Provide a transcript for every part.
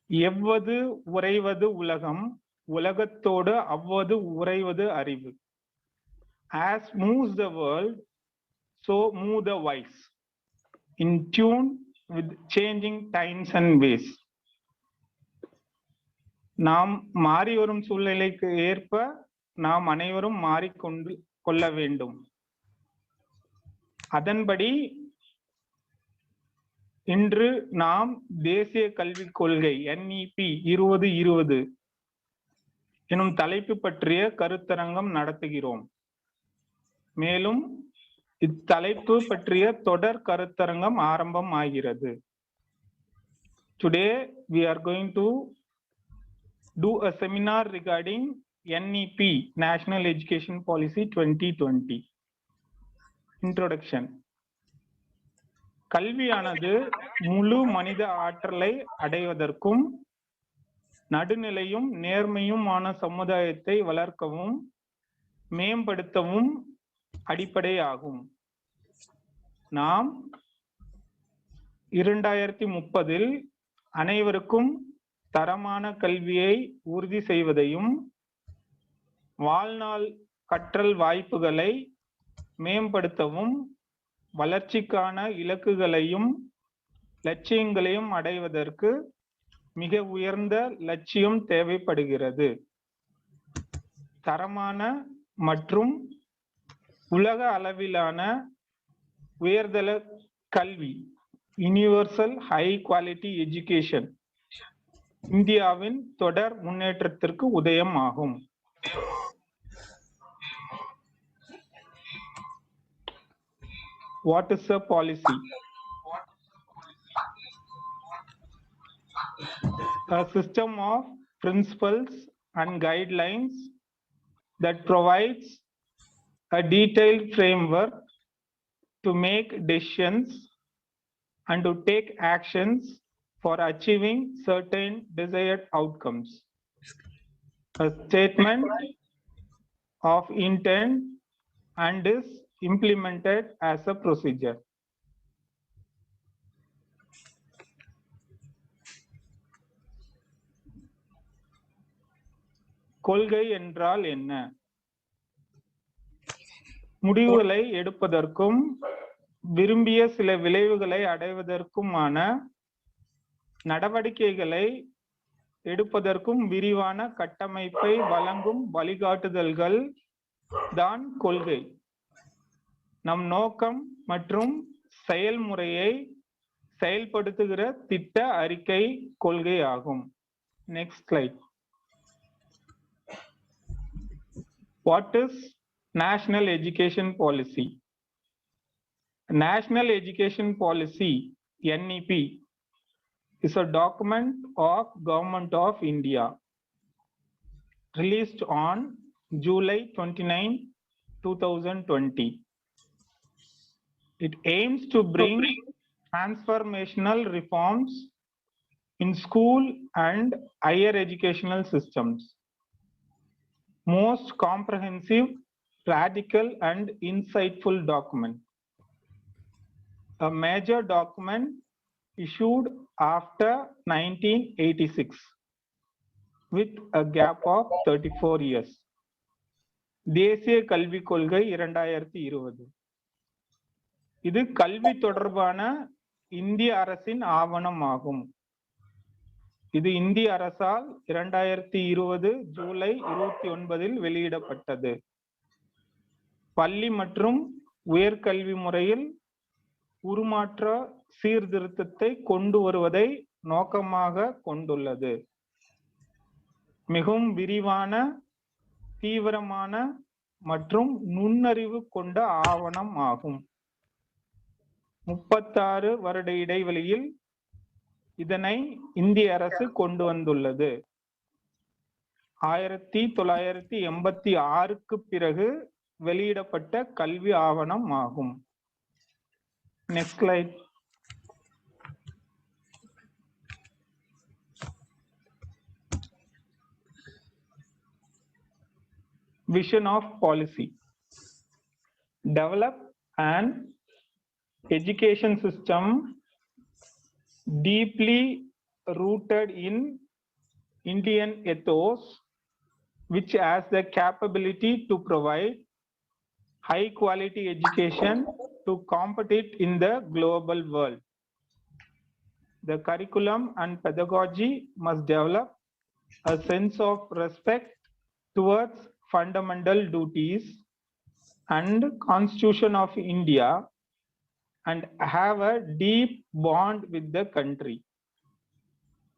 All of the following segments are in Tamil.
எவ்வது உறைவது உலகம், உலகத்தோடு அவ்வது உறைவது அறிவு. As moves the world, so move the wise, in tune with changing times and ways. நாம் மாறி வரும் சூழ்நிலைக்கு ஏற்ப நாம் அனைவரும் மாறிக்கொண்டு கொள்ள வேண்டும். அதன்படி இன்று நாம் தேசிய கல்விக் கொள்கை NEP 2020 எனும் தலைப்பு பற்றிய கருத்தரங்கம் நடத்துகிறோம். மேலும் இத்தலைப்பு பற்றிய தொடர் கருத்தரங்கம் ஆரம்பம் ஆகிறது. Today we are going to do a seminar regarding NEP, National Education Policy 2020. Introduction. கல்வியானது முழு மனித ஆற்றலை அடைவதற்கும் நடுநிலையும் நேர்மையுமான சமுதாயத்தை வளர்க்கவும் மேம்படுத்தவும் அடிப்படையாகும். நாம் 2030 அனைவருக்கும் தரமான கல்வியை உறுதி செய்வதையும் வாழ்நாள் கற்றல் வாய்ப்புகளை மேம்படுத்தவும் வளர்ச்சிக்கான இலக்குகளையும் லட்சியங்களையும் அடைவதற்கு மிக உயர்ந்த லட்சியம் தேவைப்படுகிறது. தரமான மற்றும் உலக அளவிலான உயர்தர கல்வி, யுனிவர்சல் ஹை குவாலிட்டி எஜுகேஷன், இந்தியாவின் தொடர் முன்னேற்றத்திற்கு உதயம் ஆகும். What is a policy? A system of principles and guidelines that provides a detailed framework to make decisions and to take actions for achieving certain desired outcomes. A statement of intent and is implemented as a procedure. கொள்கை என்றால் என்ன? முடிவுகளை எடுப்பதற்கும் விரும்பிய சில விளைவுகளை அடைவதற்குமான நடவடிக்கைகளை எடுப்பதற்கும் விரிவான கட்டமைப்பை வழங்கும் வழிகாட்டுதல்கள் தான் கொள்கை. நம் நோக்கம் மற்றும் செயல்முறையை செயல்படுத்துகிற திட்ட அறிக்கை கொள்கை ஆகும். Next slide. What is National Education Policy? National Education Policy NEP is a document of Government of India released on July 29, 2020. It aims to bring transformational reforms in school and higher educational systems. Most comprehensive, radical and insightful document. A major document issued after 1986 with a gap of 34 years. தேசிய கல்விக் கொள்கை 2020. இது கல்வி தொடர்பான இந்திய அரசின் ஆவணம் ஆகும். இது இந்திய அரசால் 2020 ஜூலை 29 வெளியிடப்பட்டது. பள்ளி மற்றும் உயர்கல்வி முறையில் உருமாற்ற சீர்திருத்தத்தை கொண்டு வருவதை நோக்கமாக கொண்டுள்ளது. மிகவும் விரிவான, தீவிரமான மற்றும் நுண்ணறிவு கொண்ட ஆவணம் ஆகும். 36 வருட இடைவெளியில் இதனை இந்திய அரசு கொண்டு வந்துள்ளது. 1986க்கு பிறகு வெளியிடப்பட்ட கல்வி ஆவணம் ஆகும். Next slide. Vision of policy. Develop an education system deeply rooted in Indian ethos, which has the capability to provide high quality education to compete in the global world. The curriculum and pedagogy must develop a sense of respect towards fundamental duties and Constitution of India and have a deep bond with the country.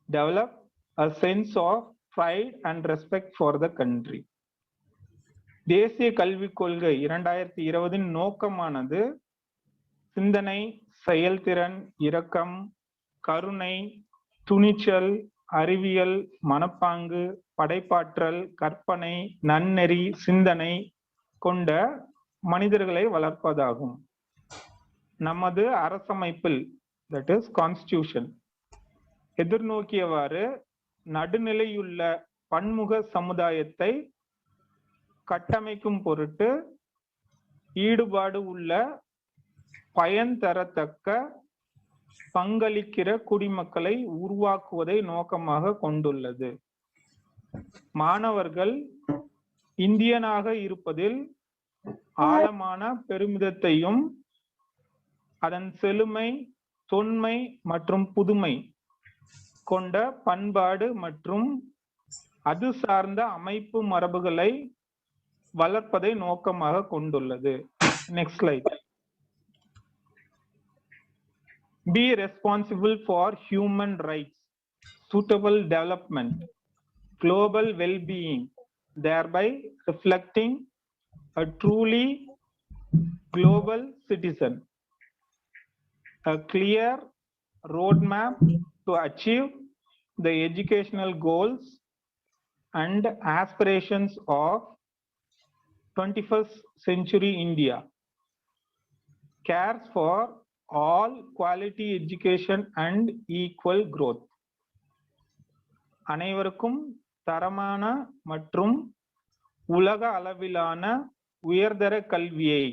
Develop a sense of pride and respect for the country. தேசிய கல்விக் கொள்கை 2020 நோக்கமானது சிந்தனை, செயல்திறன், இரக்கம், கருணை, துணிச்சல், அறிவியல், மனப்பாங்கு, படைப்பாற்றல், கற்பனை, நன்னெறி, சிந்தனை கொண்ட மனிதர்களை வளர்ப்பதாகும். நமது அரசமைப்பில், தட் இஸ் கான்ஸ்டிடியூஷன், எதிர்நோக்கியவாறு நடுநிலையுள்ள பன்முக சமுதாயத்தை கட்டமைக்கும் பொருட்டு ஈடுபாடு உள்ள பயன் தரத்தக்க பங்களிக்கிற குடிமக்களை உருவாக்குவதை நோக்கமாக கொண்டுள்ளது. மாணவர்கள் இந்தியனாக இருப்பதில் ஆழமான பெருமிதத்தையும் அதன் செழுமை, தொன்மை மற்றும் புதுமை கொண்ட பண்பாடு மற்றும் அது சார்ந்த அமைப்பு மரபுகளை வளர்ப்பதை நோக்கமாக கொண்டுள்ளது. Next slide. Be responsible for human rights, suitable development, global well-being, thereby reflecting a truly global citizen. A clear roadmap to achieve the educational goals and aspirations of 21st century India. Cares for all quality education and equal growth. அனைவருக்கும் தரமான மற்றும் உலக அளவிலான உயர்தர கல்வியை,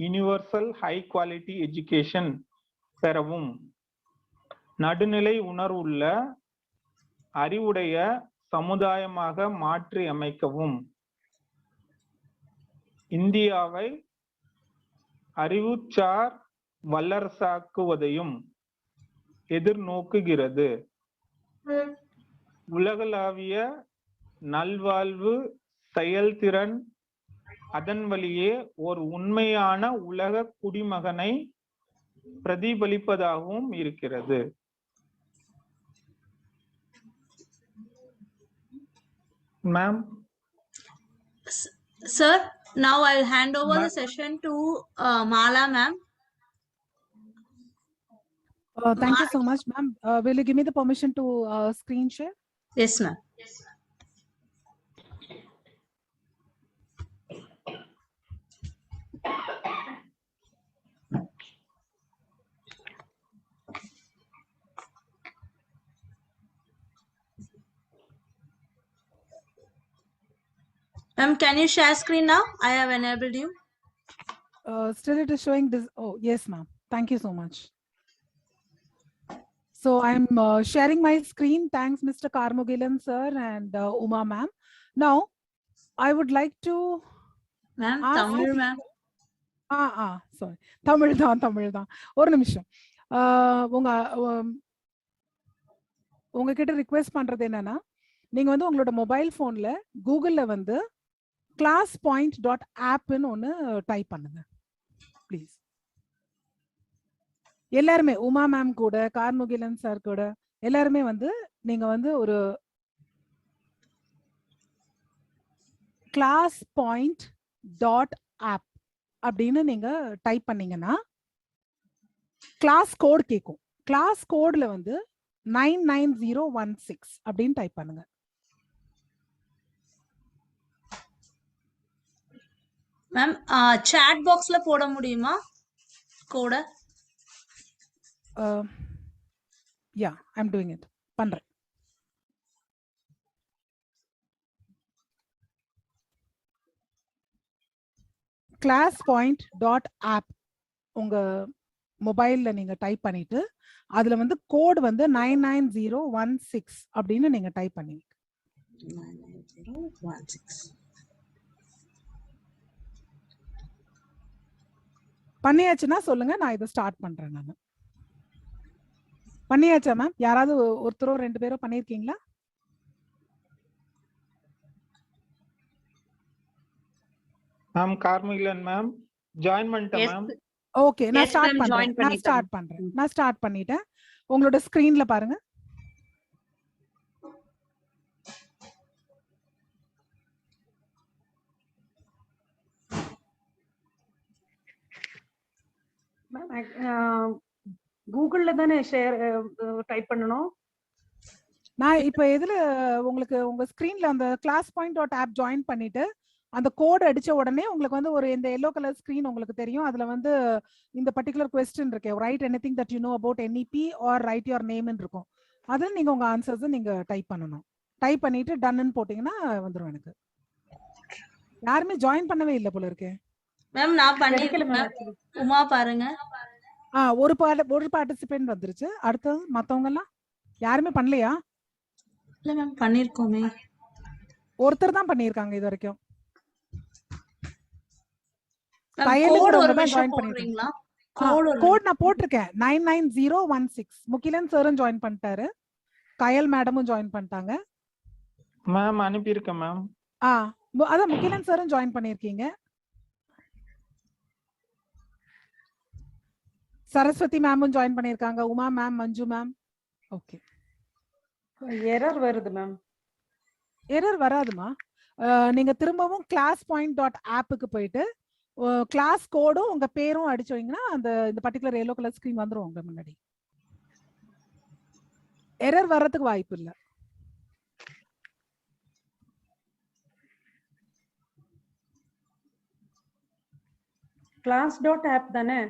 யுனிவர்சல் ஹை குவாலிட்டி எஜுகேஷன் பெறவும், நடுநிலை உணர்வுள்ள அறிவுடைய சமுதாயமாக மாற்றி அமைக்கவும், இந்தியாவை அறிவுசார் வல்லரசாக்குவதையும் எதிர்நோக்குகிறது. உலகளாவிய நல்வாழ்வு செயல்திறன் அதன் வழியே ஒரு உண்மையான உலக குடிமகனை பிரதிபலிப்பதாகவும் இருக்கிறது. Ma'am. Sir, now I'll hand over the session to Mala ma'am. Thank you so much, ma'am. Will you give me the permission to screen share? Yes, ma'am. Ma'am, can you share screen now? I have enabled you. Still it is showing this. Oh, yes, ma'am. Thank you so much. So I'm sharing my screen. Thanks, Mr. Karmugilan, sir, and Uma, ma'am. Now, I would like to... Ma'am, Tamil, ma'am. Sorry. Tamil தான். ஒரு நிமிஷம். உங்ககிட்ட ரிக்வெஸ்ட் பண்றது என்னன்னா, நீங்க வந்து உங்களோட மொபைல் போன்ல கூகுள்ல வந்து classpoint.app-ன்னு ஒன்னு டைப் பண்ணுங்க ப்ளீஸ். எல்லாருமே, உமா மேம் கூட, கார்முகிலன் சார் கூட எல்லாருமே வந்து நீங்க வந்து ஒரு classpoint.app அப்படின்னு நீங்க டைப் பண்ணீங்கன்னா கிளாஸ் கோட் கேட்கும். கிளாஸ் கோட்ல வந்து 99016 அப்படின்னு டைப் பண்ணுங்க. மேம், chat boxல போட முடியுமா கோட? Yeah, I'm doing it. பண்றேன். classpoint.app உங்க மொபைல்ல நீங்க டைப் பண்ணிட்டு அதுல வந்து கோட் வந்து 99016 அப்படின்னு நீங்க டைப் பண்ணி 99016. பண்ணியாச்சுன்னா சொல்லுங்க, நான் இதை ஸ்டார்ட் பண்றேன். நான் பண்ணியாச்சா மேம்? யாராவது ஒருத்தரோ 2 பேரோ பண்ணிருக்கீங்களா? மேம் கார்முகிலன் மேம் ஜாயின் பண்ணிட்டேன் Yes, மேம். ஓகே, நான் yes ஸ்டார்ட் ma'am, பண்றேன். join பண்ணிட்டேன். நான் ஸ்டார்ட் பண்ணிட்டேன். உங்களோட ஸ்கிரீன்ல பாருங்க. கூகுள்ல தானே ஷேர் டைப் பண்ணணும். நான் இப்ப எதுல உங்களுக்கு உங்க ஸ்கிரீன்ல அந்த class point dot app join பண்ணிட்டு அந்த கோட் அடிச்ச உடனே உங்களுக்கு வந்து ஒரு இந்த எல்லோ கலர் ஸ்கிரீன் உங்களுக்கு தெரியும். அதுல வந்து இந்த பர்டிகுலர் கொஸ்டின் இருக்கு, right anything that you know about NEP or right your நேம்னு இருக்கும். அதுல நீங்க உங்க ஆன்சர்ஸ் நீங்க டைப் பண்ணணும். டைப் பண்ணிட்டு டன்னு போட்டீங்கன்னா வந்துரும். எனக்கு யாருமே ஜாயின் பண்ணவே இல்லை போல இருக்கு. மேம் நான் பண்ணிருக்கேன் மேம். உமா பாருங்க. ஒரு பார்ட்டிசிபென்ட் வந்துருச்சு. அடுத்து மத்தவங்க எல்லாம் யாருமே பண்ணலையா? இல்ல மேம் பண்ணிருக்கோமே. ஒருத்தர் தான் பண்ணிருக்காங்க இது வரைக்கும். கோட் ஒரு நிமிஷம் போடுறீங்களா? கோட் நான் போட்டிருக்கேன் 99016. முகிலன் சாரும் ஜாயின் பண்ணிட்டாரு, கயல் மேடமும் ஜாயின் பண்ணிட்டாங்க. மேம் அனுப்பியிருக்கேன் மேம். அதான் முகிலன் சாரும் ஜாயின் பண்ணிருக்கீங்க. சரஸ்வதி மேமும் ஜாயின் பண்ணிருக்காங்க, Uma ma'am, Manju ma'am. Okay, error வருது மேம். எரர் வராதுமா. நீங்க திரும்பவும் கிளாஸ் பாயிண்ட் டாட் ஆப்புக்கு போயிட்டு கிளாஸ் கோடும் உங்க பேரும் அடிச்சீங்கன்னா அந்த இந்த பர்டிகுலர் எல்லோ கலர் ஸ்கிரீன் வந்துரும் உங்க முன்னாடி. எரர் வர்றதுக்கு வாய்ப்பு இல்லை. கிளாஸ் டாட் ஆப் தானே?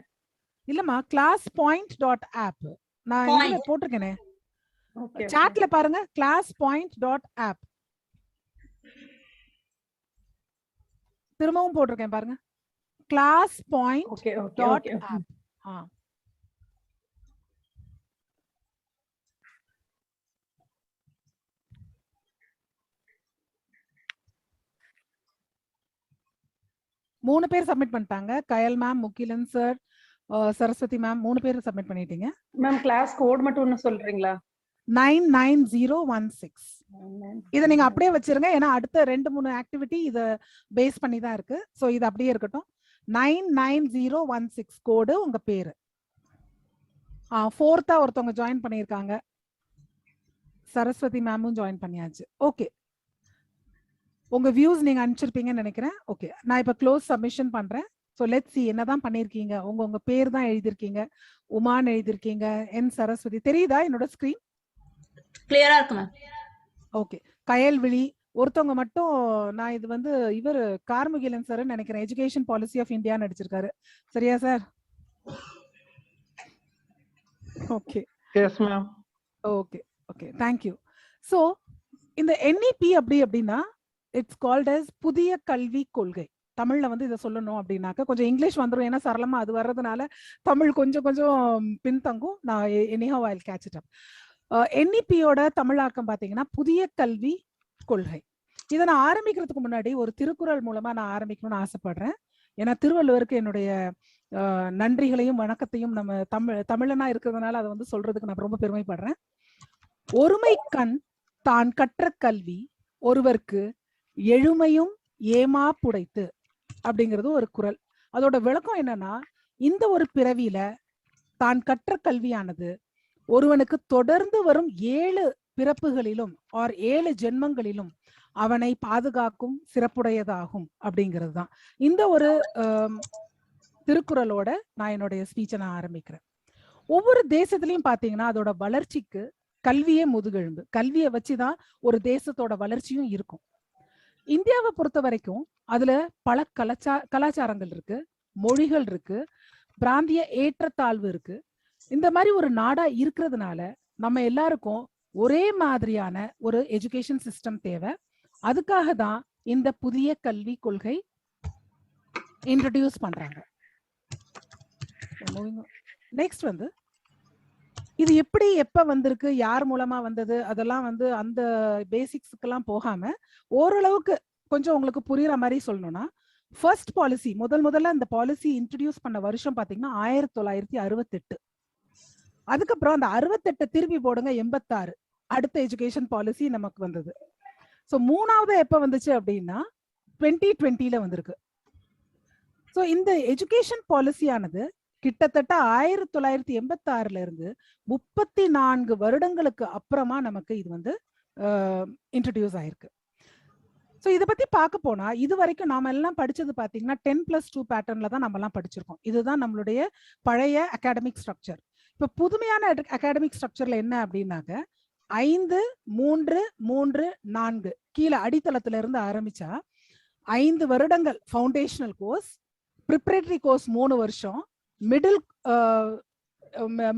இல்லம்மா, கிளாஸ் பாயிண்ட் டாட் ஆப் நான் இதுல போட்டிருக்கேனே, சாட்ல பாருங்க. கிளாஸ் பாயிண்ட் டாட் ஆப் திரும்பவும் போட்டிருக்கேன் பாருங்க. Class point dot app. மூணு பேர் சப்மிட் பண்ணிட்டாங்க. Kayal ma'am, Mugilan sir, Saraswathi ma'am 3 பேர் சப்மிட் பண்ணிட்டீங்க. மேம் கிளாஸ் கோட் மட்டும் ஒன்னு சொல்றீங்களா? 99016. இதை நீங்க அப்படியே வச்சிருங்க, ஏன்னா அடுத்த 2-3 ஆக்டிவிட்டி இத பேஸ் பண்ணி தான் இருக்கு. சோ இது அப்படியே இருக்கட்டும். 99016 கோடு உங்க பேரு. 4th ஒருத்தவங்க ஜாயின் பண்ணிருக்காங்க, சரஸ்வதி மேமும் ஜாயின் பண்ணியாச்சு. ஓகே, உங்க வியூஸ் நீங்க அனுப்பிச்சிருப்பீங்கன்னு நினைக்கிறேன். ஓகே, நான் இப்ப க்ளோஸ் சப்மிஷன் பண்றேன். ஸோ லெட்ஸ் சி என்னதான் பண்ணிருக்கீங்க. உங்க பேர் தான் எழுதிருக்கீங்க, உமான்னு எழுதிருக்கீங்க, என் சரஸ்வதி. தெரியுதா என்னோட ஸ்கிரீன்? கிளியரா இருக்கு மேம். ஓகே, கயல்விழி ஒருத்தவங்க மட்டும் நான் இது வந்து இவர் கார்முகிலன் சார் நினைக்கிறேன், எஜுகேஷன் பாலிசி ஆஃப் இந்தியா நடிச்சிருக்காரு. சரியா sir? Okay, yes ma'am. Okay okay, thank you. So இந்த NEP அப்படின்னா இட்ஸ் கால்ட் அஸ் புதிய கல்வி கொள்கை. தமிழ்ல வந்து இதை சொல்லணும் அப்படின்னாக்க கொஞ்சம் இங்கிலீஷ் வந்துடும், ஏன்னா சரளமா அது வர்றதுனால தமிழ் கொஞ்சம் பின்தங்கும். நான் anyhow I will catch it up. NEP-யோட தமிழாக்கம் பாத்தீங்கன்னா புதிய கல்வி கொள்கை. இதை நான் ஆரம்பிக்கிறதுக்கு முன்னாடி ஒரு திருக்குறள் மூலமா நான் ஆரம்பிக்கணும்னு ஆசைப்படுறேன். ஏன்னா திருவள்ளுவருக்கு என்னுடைய நன்றிகளையும் வணக்கத்தையும் நம்ம தமிழனா இருக்கிறதுனால அதை வந்து சொல்றதுக்கு நான் ரொம்ப பெருமைப்படுறேன். ஒருமை கண் தான் கற்ற கல்வி ஒருவருக்கு எழுமையும் ஏமா புடைத்து அப்படிங்கிறது ஒரு குறள். அதோட விளக்கம் என்னன்னா, இந்த ஒரு பிறவியில தான் கற்ற கல்வியானது ஒருவனுக்கு தொடர்ந்து வரும் 7 பிறப்புகளிலும் 7 ஜென்மங்களிலும் அவனை பாதுகாக்கும் சிறப்புடையதாகும் அப்படிங்கிறது தான் இந்த ஒரு திருக்குறளோட நான் என்னுடைய ஸ்பீச்சை நான் ஆரம்பிக்கிறேன். ஒவ்வொரு தேசத்திலையும் பாத்தீங்கன்னா அதோட வளர்ச்சிக்கு கல்வியே முதுகெலும்பு. கல்வியை வச்சுதான் ஒரு தேசத்தோட வளர்ச்சியும் இருக்கும். இந்தியாவை பொறுத்த வரைக்கும் அதுல பல கலாச்சாரங்கள் இருக்கு, மொழிகள் இருக்கு, பிராந்திய ஏற்றத்தாழ்வு இருக்கு. இந்த மாதிரி ஒரு நாடா இருக்கிறதுனால நம்ம எல்லாருக்கும் ஒரே மாதிரியான ஒரு எஜுகேஷன் சிஸ்டம் தேவை. அதுக்காக தான் இந்த புதிய கல்வி கொள்கை இன்ட்ரோடியூஸ் பண்றாங்க. நெக்ஸ்ட் வந்து இது எப்படி எப்ப வந்திருக்கு, யார் மூலமா வந்தது, அதெல்லாம் வந்து அந்த பேசிக்ஸ்க்கெல்லாம் போகாம ஓரளவுக்கு கொஞ்சம் உங்களுக்கு புரியுற மாதிரி சொல்லணும்னா, ஃபர்ஸ்ட் பாலிசி முதல்ல இந்த பாலிசி இன்ட்ரடியூஸ் பண்ண வருஷம் பாத்தீங்கன்னா 1968. அதுக்கப்புறம் அந்த 68 திருப்பி போடுங்க 86 அடுத்த எஜுகேஷன் பாலிசி நமக்கு வந்தது. ஸோ மூணாவது எப்ப வந்துச்சு அப்படின்னா 2020ல வந்திருக்கு. ஸோ இந்த எஜுகேஷன் பாலிசியானது கிட்டத்தட்ட 1986ல இருந்து 34 வருடங்களுக்கு அப்புறமா நமக்கு இது வந்து இன்ட்ரடியூஸ் ஆயிருக்கு. ஸோ இதை பத்தி பார்க்க போனா இது வரைக்கும் நாம எல்லாம் படிச்சது பாத்தீங்கன்னா 10+2 பேட்டர்ன்ல தான் நம்ம எல்லாம் படிச்சிருக்கோம். இதுதான் நம்மளுடைய பழைய அகாடமிக் ஸ்ட்ரக்சர். இப்ப புதுமையான அகாடமிக் ஸ்ட்ரக்சர்ல என்ன அப்படின்னாக்க 5, 3, 3, 4 கீழே அடித்தளத்துல இருந்து ஆரம்பிச்சா 5 வருடங்கள் ஃபவுண்டேஷனல் கோர்ஸ், ப்ரிப்பரேட்டரி கோர்ஸ் 3 வருஷம்,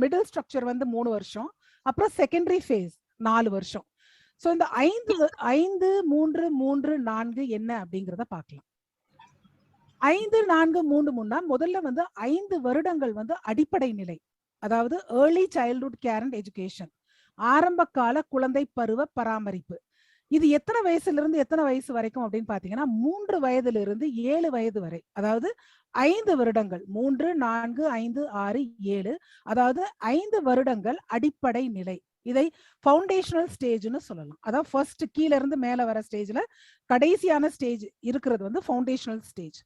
மிடில் ஸ்ட்ரக்சர் வந்து 3 வருஷம், அப்புறம் செகண்டரி ஃபேஸ் 4 வருஷம். ஸோ இந்த 5, 3, 3, 4 என்ன அப்படிங்கிறத பார்க்கலாம். 5, 4, 3, 3 முதல்ல வந்து 5 வருடங்கள் வந்து அடிப்படை நிலை, அதாவது early childhood care and education, ஆரம்ப கால குழந்தை பருவ பராமரிப்பு. இது எத்தனை வயசுல இருந்து எத்தனை வயசு வரைக்கும் அப்படின்னு பாத்தீங்கன்னா 3 வயதுல இருந்து 7 வயது வரை, அதாவது 5 வருடங்கள் 3, 4, 5, 6, 7, அதாவது 5 வருடங்கள் அடிப்படை நிலை. இதை ஃபவுண்டேஷனல் ஸ்டேஜ்னு சொல்லலாம். அதாவது ஃபர்ஸ்ட் கீழ இருந்து மேல வர ஸ்டேஜ்ல கடைசியான ஸ்டேஜ் இருக்கிறது வந்து ஃபவுண்டேஷனல் ஸ்டேஜ்.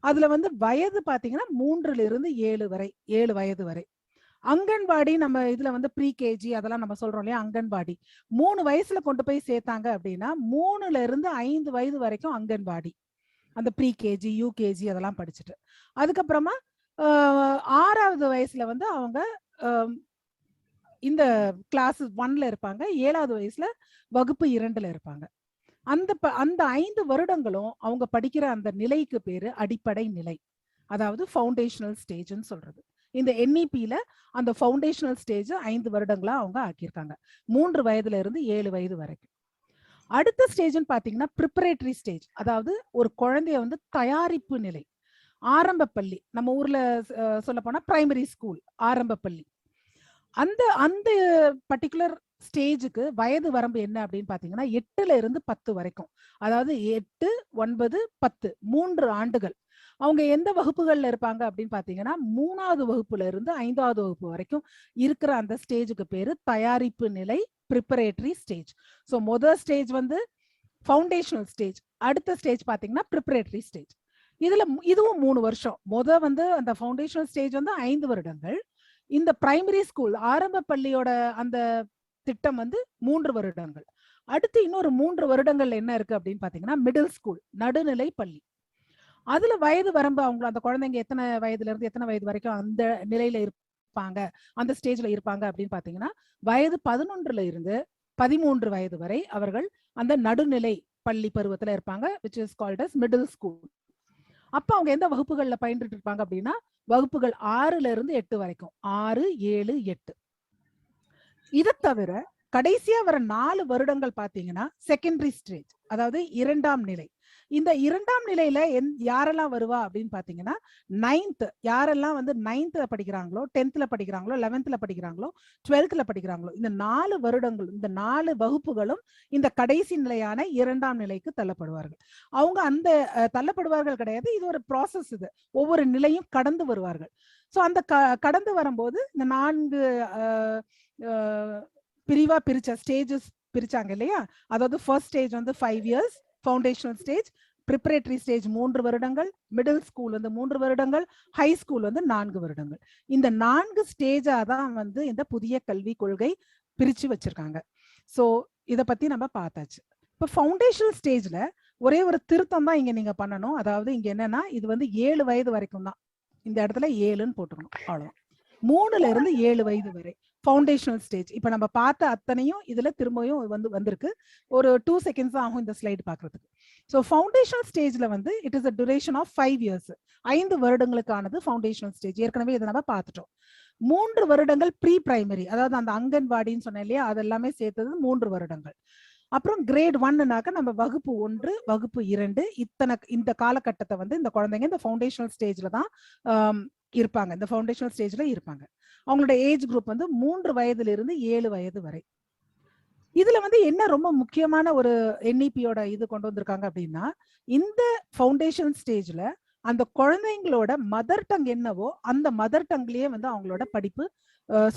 அதுல வந்து வயது பாத்தீங்கன்னா 3ல இருந்து 7 வயது வரை. அங்கன்வாடி நம்ம இதுல வந்து ப்ரீ கேஜி அதெல்லாம் நம்ம சொல்றோம் இல்லையா, அங்கன்வாடி 3 வயசுல கொண்டு போய் சேர்த்தாங்க அப்படின்னா 3ல இருந்து 5 வயது வரைக்கும் அங்கன்வாடி, அந்த ப்ரீ கேஜி யூகேஜி அதெல்லாம் படிச்சுட்டு அதுக்கப்புறமா 6வது வயசுல வந்து அவங்க இந்த கிளாஸ் 1ல இருப்பாங்க, 7வது வயசுல வகுப்பு 2ல இருப்பாங்க. அந்த 5 வருடங்களும் அவங்க படிக்கிற அந்த நிலைக்கு பேரு அடிப்படை நிலை, அதாவது ஃபவுண்டேஷனல் ஸ்டேஜ்னு சொல்றது. இந்த NEPல அந்த ஃபவுண்டேஷனல் ஸ்டேஜ் 5 வருடங்களா அவங்க ஆக்கியிருக்காங்க, 3 வயதுல இருந்து 7 வயது வரைக்கும். அடுத்த ஸ்டேஜ்னு பாத்தீங்கன்னா ப்ரிப்பரேட்டரி ஸ்டேஜ், அதாவது ஒரு குழந்தைய வந்து தயாரிப்பு நிலை, ஆரம்ப பள்ளி, நம்ம ஊர்ல சொல்ல போனா பிரைமரி ஸ்கூல், ஆரம்ப பள்ளி. அந்த பர்டிகுலர் ஸ்டேஜுக்கு வயது வரம்பு என்ன அப்படின்னு பாத்தீங்கன்னா 8ல இருந்து 10 வரைக்கும், அதாவது 8, 9, 10 3 ஆண்டுகள் அவங்க எந்த வகுப்புகள்ல இருப்பாங்க அப்படின்னு பாத்தீங்கன்னா 3வது வகுப்புல இருந்து 5வது வகுப்பு வரைக்கும் இருக்கிற அந்த ஸ்டேஜுக்கு பேரு தயாரிப்பு நிலை, ப்ரிப்பரேட்டரி ஸ்டேஜ். ஸோ முதல் ஸ்டேஜ் வந்து ஃபவுண்டேஷனல் ஸ்டேஜ், அடுத்த ஸ்டேஜ் பாத்தீங்கன்னா ப்ரிப்பரேட்டரி ஸ்டேஜ். இதுவும் 3 வருஷம். வந்து அந்த ஃபவுண்டேஷனல் ஸ்டேஜ் வந்து 5 வருடங்கள், இந்த பிரைமரி ஸ்கூல் ஆரம்ப பள்ளியோட அந்த திட்டம் வந்து 3 வருடங்கள். அடுத்து இன்னொரு 3 வருடங்கள் என்ன இருக்கு அப்படின்னு பாத்தீங்கன்னா மிடில் ஸ்கூல், நடுநிலை பள்ளி. அதுல வயது வரம்பு அவங்க அந்த குழந்தைங்க எத்தனை வயதுல இருந்து எத்தனை வயது வரைக்கும் அந்த நிலையில இருப்பாங்க, அந்த ஸ்டேஜ்ல இருப்பாங்க அப்படின்னு பாத்தீங்கன்னா வயது 11ல இருந்து 13 வயது வரை அவர்கள் அந்த நடுநிலை பள்ளி பருவத்துல இருப்பாங்க, which is called as middle school. அப்ப அவங்க எந்த வகுப்புகள்ல பயின்றுட்டு இருப்பாங்க அப்படின்னா வகுப்புகள் 6ல இருந்து 8 வரைக்கும், 6, 7, 8. இதை தவிர கடைசியா வர 4 வருடங்கள் பாத்தீங்கன்னா செகண்டரி ஸ்டேஜ், அதாவது 2ஆம் நிலை. இந்த 2ஆம் நிலையில யாரெல்லாம் வருவா அப்படின்னு பாத்தீங்கன்னா 9th, யாரெல்லாம் வந்து 9th படிக்கிறாங்களோ, 10th படிக்கிறாங்களோ, 11th படிக்கிறாங்களோ, 12th படிக்கிறாங்களோ, இந்த 4 வருடங்கள், இந்த 4 வகுப்புகளும் இந்த கடைசி நிலையான 2ஆம் நிலைக்கு தள்ளப்படுவார்கள். அவங்க அந்த தள்ளப்படுவார்கள் கிடையாது, இது ஒரு ப்ராசஸ், இது ஒவ்வொரு நிலையும் கடந்து வருவார்கள். ஸோ அந்த கடந்து வரும்போது இந்த 4 பிரிவா பிரிச்ச ஸ்டேஜஸ் பிரிச்சாங்க இல்லையா, அதாவது ஃபர்ஸ்ட் ஸ்டேஜ் வந்து 5 years foundational stage, preparatory stage 3 வருடங்கள், மிடில் ஸ்கூல் வந்து 3 வருடங்கள், ஹை ஸ்கூல் வந்து 4 வருடங்கள். இந்த 4 ஸ்டேஜா தான் வந்து இந்த புதிய கல்வி கொள்கை பிரிச்சு வச்சிருக்காங்க. ஸோ இதை பத்தி நம்ம பார்த்தாச்சு. இப்போ ஃபவுண்டேஷனல் ஸ்டேஜ்ல ஒரே ஒரு திருத்தம் தான் இங்க நீங்க பண்ணணும். அதாவது இங்க என்னன்னா இது வந்து 7 வயது வரைக்கும் தான், இந்த இடத்துல 7ன்னு போட்டுக்கணும், அவ்வளவுதான். 3ல இருந்து 7 வயது வரை ஃபவுண்டேஷனல் ஸ்டேஜ். இப்ப நம்ம பார்த்த அத்தனையும் இதுல திரும்பியும் வந்திருக்கு. ஒரு 2 seconds ஆகும் இந்த ஸ்லைடு பாக்குறதுக்கு. ஸோ ஃபவுண்டேஷனல் ஸ்டேஜ்ல வந்து it is a duration of 5 years, 5 வருடங்களுக்கானது ஃபவுண்டேஷனல் ஸ்டேஜ். ஏற்கனவே இதை நம்ம பார்த்துட்டோம். 3 வருடங்கள் ப்ரீ பிரைமரி, அதாவது அந்த அங்கன்வாடின்னு சொன்னேன் இல்லையா, அது எல்லாமே சேர்த்தது 3 வருடங்கள். அப்புறம் கிரேட் 1னாக்க நம்ம வகுப்பு 1, வகுப்பு 2, இந்த காலகட்டத்தை வந்து இந்த குழந்தைங்க இந்த ஃபவுண்டேஷனல் ஸ்டேஜ்ல தான் இருப்பாங்க, இந்த ஃபவுண்டேஷனல் ஸ்டேஜ்ல இருப்பாங்க. அவங்களோட ஏஜ் குரூப் வந்து 3 வயதிலிருந்து 7 வயது வரை. இதுல வந்து என்ன ரொம்ப முக்கியமான ஒரு NEP-யோட இது கொண்டு வந்திருக்காங்க அப்படின்னா, இந்த ஃபவுண்டேஷன் ஸ்டேஜ்ல அந்த குழந்தைங்களோட மதர் டங் என்னவோ அந்த மதர் டங்லயே வந்து அவங்களோட படிப்பு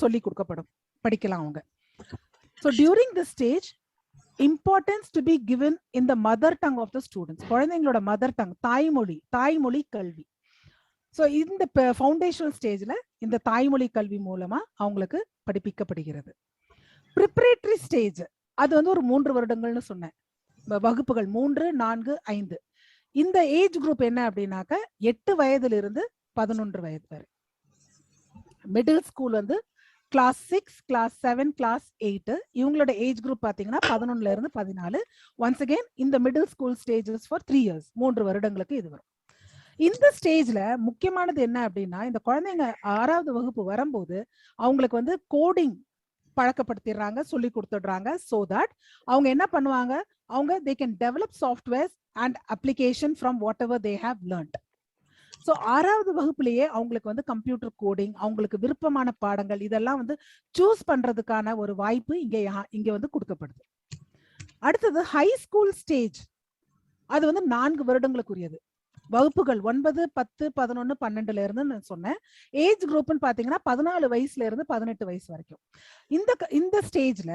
சொல்லி கொடுக்கப்படும், படிக்கலாம் அவங்க. So during this stage, importance to be given in the mother tongue of the students. குழந்தைங்களோட மதர் டங், தாய்மொழி கல்வி. ஸோ இந்த ஃபவுண்டேஷனல் ஸ்டேஜ்ல இந்த தாய்மொழி கல்வி மூலமா அவங்களுக்கு படிப்பிக்கப்படுகிறது. ப்ரிப்பரேட்டரி ஸ்டேஜ் அது வந்து ஒரு 3 வருடங்கள்னு சொன்னேன், வகுப்புகள் 3, 4, 5. இந்த ஏஜ் குரூப் என்ன அப்படின்னாக்க 8 வயதிலிருந்து 11 வயது வரை. மிடில் ஸ்கூல் வந்து கிளாஸ் 6, கிளாஸ் 7, கிளாஸ் 8. இவங்களோட ஏஜ் குரூப் பாத்தீங்கன்னா 11ல இருந்து 14. ஒன்ஸ் அகெயின் இந்த middle school stages for 3 years, 3 வருடங்களுக்கு இது வரும். இந்த ஸ்டேஜ்ல முக்கியமானது என்ன அப்படின்னா, இந்த குழந்தைங்க 6வது வகுப்பு வரும்போது அவங்களுக்கு வந்து கோடிங் பழக்கப்படுத்திடுறாங்க, சொல்லி கொடுத்துடுறாங்க. சோ தட் அவங்க என்ன பண்ணுவாங்க, அவங்க they can develop softwares and application from whatever they have learned. So 6வது வகுப்புலயே அவங்களுக்கு வந்து கம்ப்யூட்டர் கோடிங், அவங்களுக்கு விருப்பமான பாடங்கள் இதெல்லாம் வந்து சூஸ் பண்றதுக்கான ஒரு வாய்ப்பு இங்க வந்து கொடுக்கப்படுது. அடுத்தது ஹை ஸ்கூல் ஸ்டேஜ், அது வந்து 4 வருடங்களுக்குரியது. வகுப்புகள் 9, 10, 11, 12ல இருந்து நான் சொன்னேன். ஏஜ் குரூப்னு பாத்தீங்கன்னா 14 வயசுல இருந்து 18 வயசு வரைக்கும். இந்த ஸ்டேஜ்ல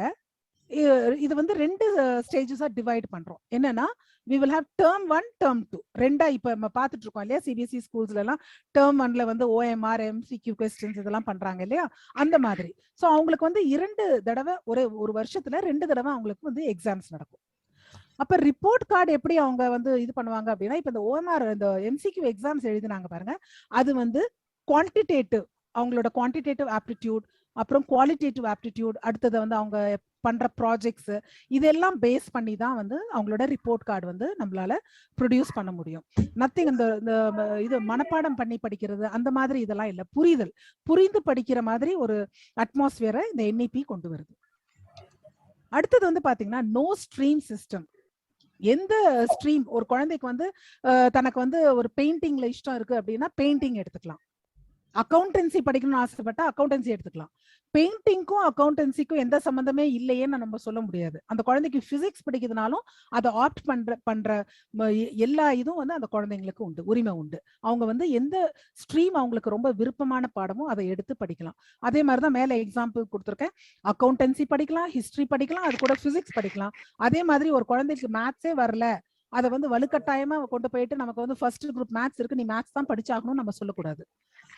இது வந்து 2 ஸ்டேஜஸா டிவைட் பண்றோம். என்னன்னா, we will have term 1, term 2. ரெண்டா இப்ப நம்ம பாத்துட்டு இருக்கோம் இல்லையா, CBSE ஸ்கூல்ஸ்ல எல்லாம் term 1ல வந்து OMR, MCQ questions இதெல்லாம் பண்றாங்க இல்லையா, அந்த மாதிரி. சோ அவங்களுக்கு வந்து 2 தடவை ஒரு வருஷத்துல 2 தடவை அவங்களுக்கு வந்து எக்ஸாம்ஸ் நடக்கும். அப்ப ரிப்போர்ட் கார்டு எப்படி அவங்க வந்து இது பண்ணுவாங்க அப்படின்னா, இப்ப இந்த OMR இந்த MCQ எக்ஸாம்ஸ் எழுதினாங்க பாருங்க, அது வந்து குவான்டிடேட்டிவ், அவங்களோட குவான்டிடேட்டிவ் ஆப்டிடியூட், அப்புறம் குவாலிட்டேட்டிவ் ஆப்டிடியூட், அடுத்தது வந்து அவங்க பண்ற ப்ராஜெக்ட்ஸ், இதெல்லாம் பேஸ் பண்ணி தான் வந்து அவங்களோட ரிப்போர்ட் கார்டு வந்து நம்மளால ப்ரொடியூஸ் பண்ண முடியும். நத்திங் இந்த இது மனப்பாடம் பண்ணி படிக்கிறது அந்த மாதிரி இதெல்லாம் இல்ல, புரிந்து படிக்கிற மாதிரி ஒரு அட்மாஸ்பியரை இந்த NEP கொண்டு வருது. அடுத்தது வந்து பாத்தீங்கன்னா நோ ஸ்ட்ரீம் சிஸ்டம். எந்த ஸ்ட்ரீம், ஒரு குழந்தைக்கு வந்து தனக்கு வந்து ஒரு பெயிண்டிங்ல இஷ்டம் இருக்கு அப்படின்னா பெயிண்டிங் எடுத்துக்கலாம். அக்கௌண்டன்சி படிக்கணும்னு ஆசைப்பட்டா அக்கௌண்டன்சி எடுத்துக்கலாம். பெயிண்டிங்க்கும் அக்கௌண்டன்சிக்கும் எந்த சம்பந்தமே இல்லையேன்னு நம்ம சொல்ல முடியாது. அந்த குழந்தைக்கு பிசிக்ஸ் படிக்கிறதுனாலும் அதை ஆப்ட் பண்ற எல்லா இதுவும் வந்து அந்த குழந்தைங்களுக்கு உண்டு, உரிமை உண்டு. அவங்க வந்து எந்த ஸ்ட்ரீம் அவங்களுக்கு ரொம்ப விருப்பமான பாடமோ அதை எடுத்து படிக்கலாம். அதே மாதிரிதான் மேல எக்ஸாம்பிள் கொடுத்துருக்கேன், அக்கௌண்டன்சி படிக்கலாம், ஹிஸ்டரி படிக்கலாம், அது கூட பிசிக்ஸ் படிக்கலாம். அதே மாதிரி ஒரு குழந்தைக்கு மேத்ஸே வரல, அதை வந்து வலுக்கட்டாயமா கொண்டு போயிட்டு நமக்கு வந்து ஃபர்ஸ்ட் குரூப் மேத்ஸ் இருக்கு, நீ மேத்ஸ் தான் படிச்சாகணும்னு நம்ம சொல்லக்கூடாது.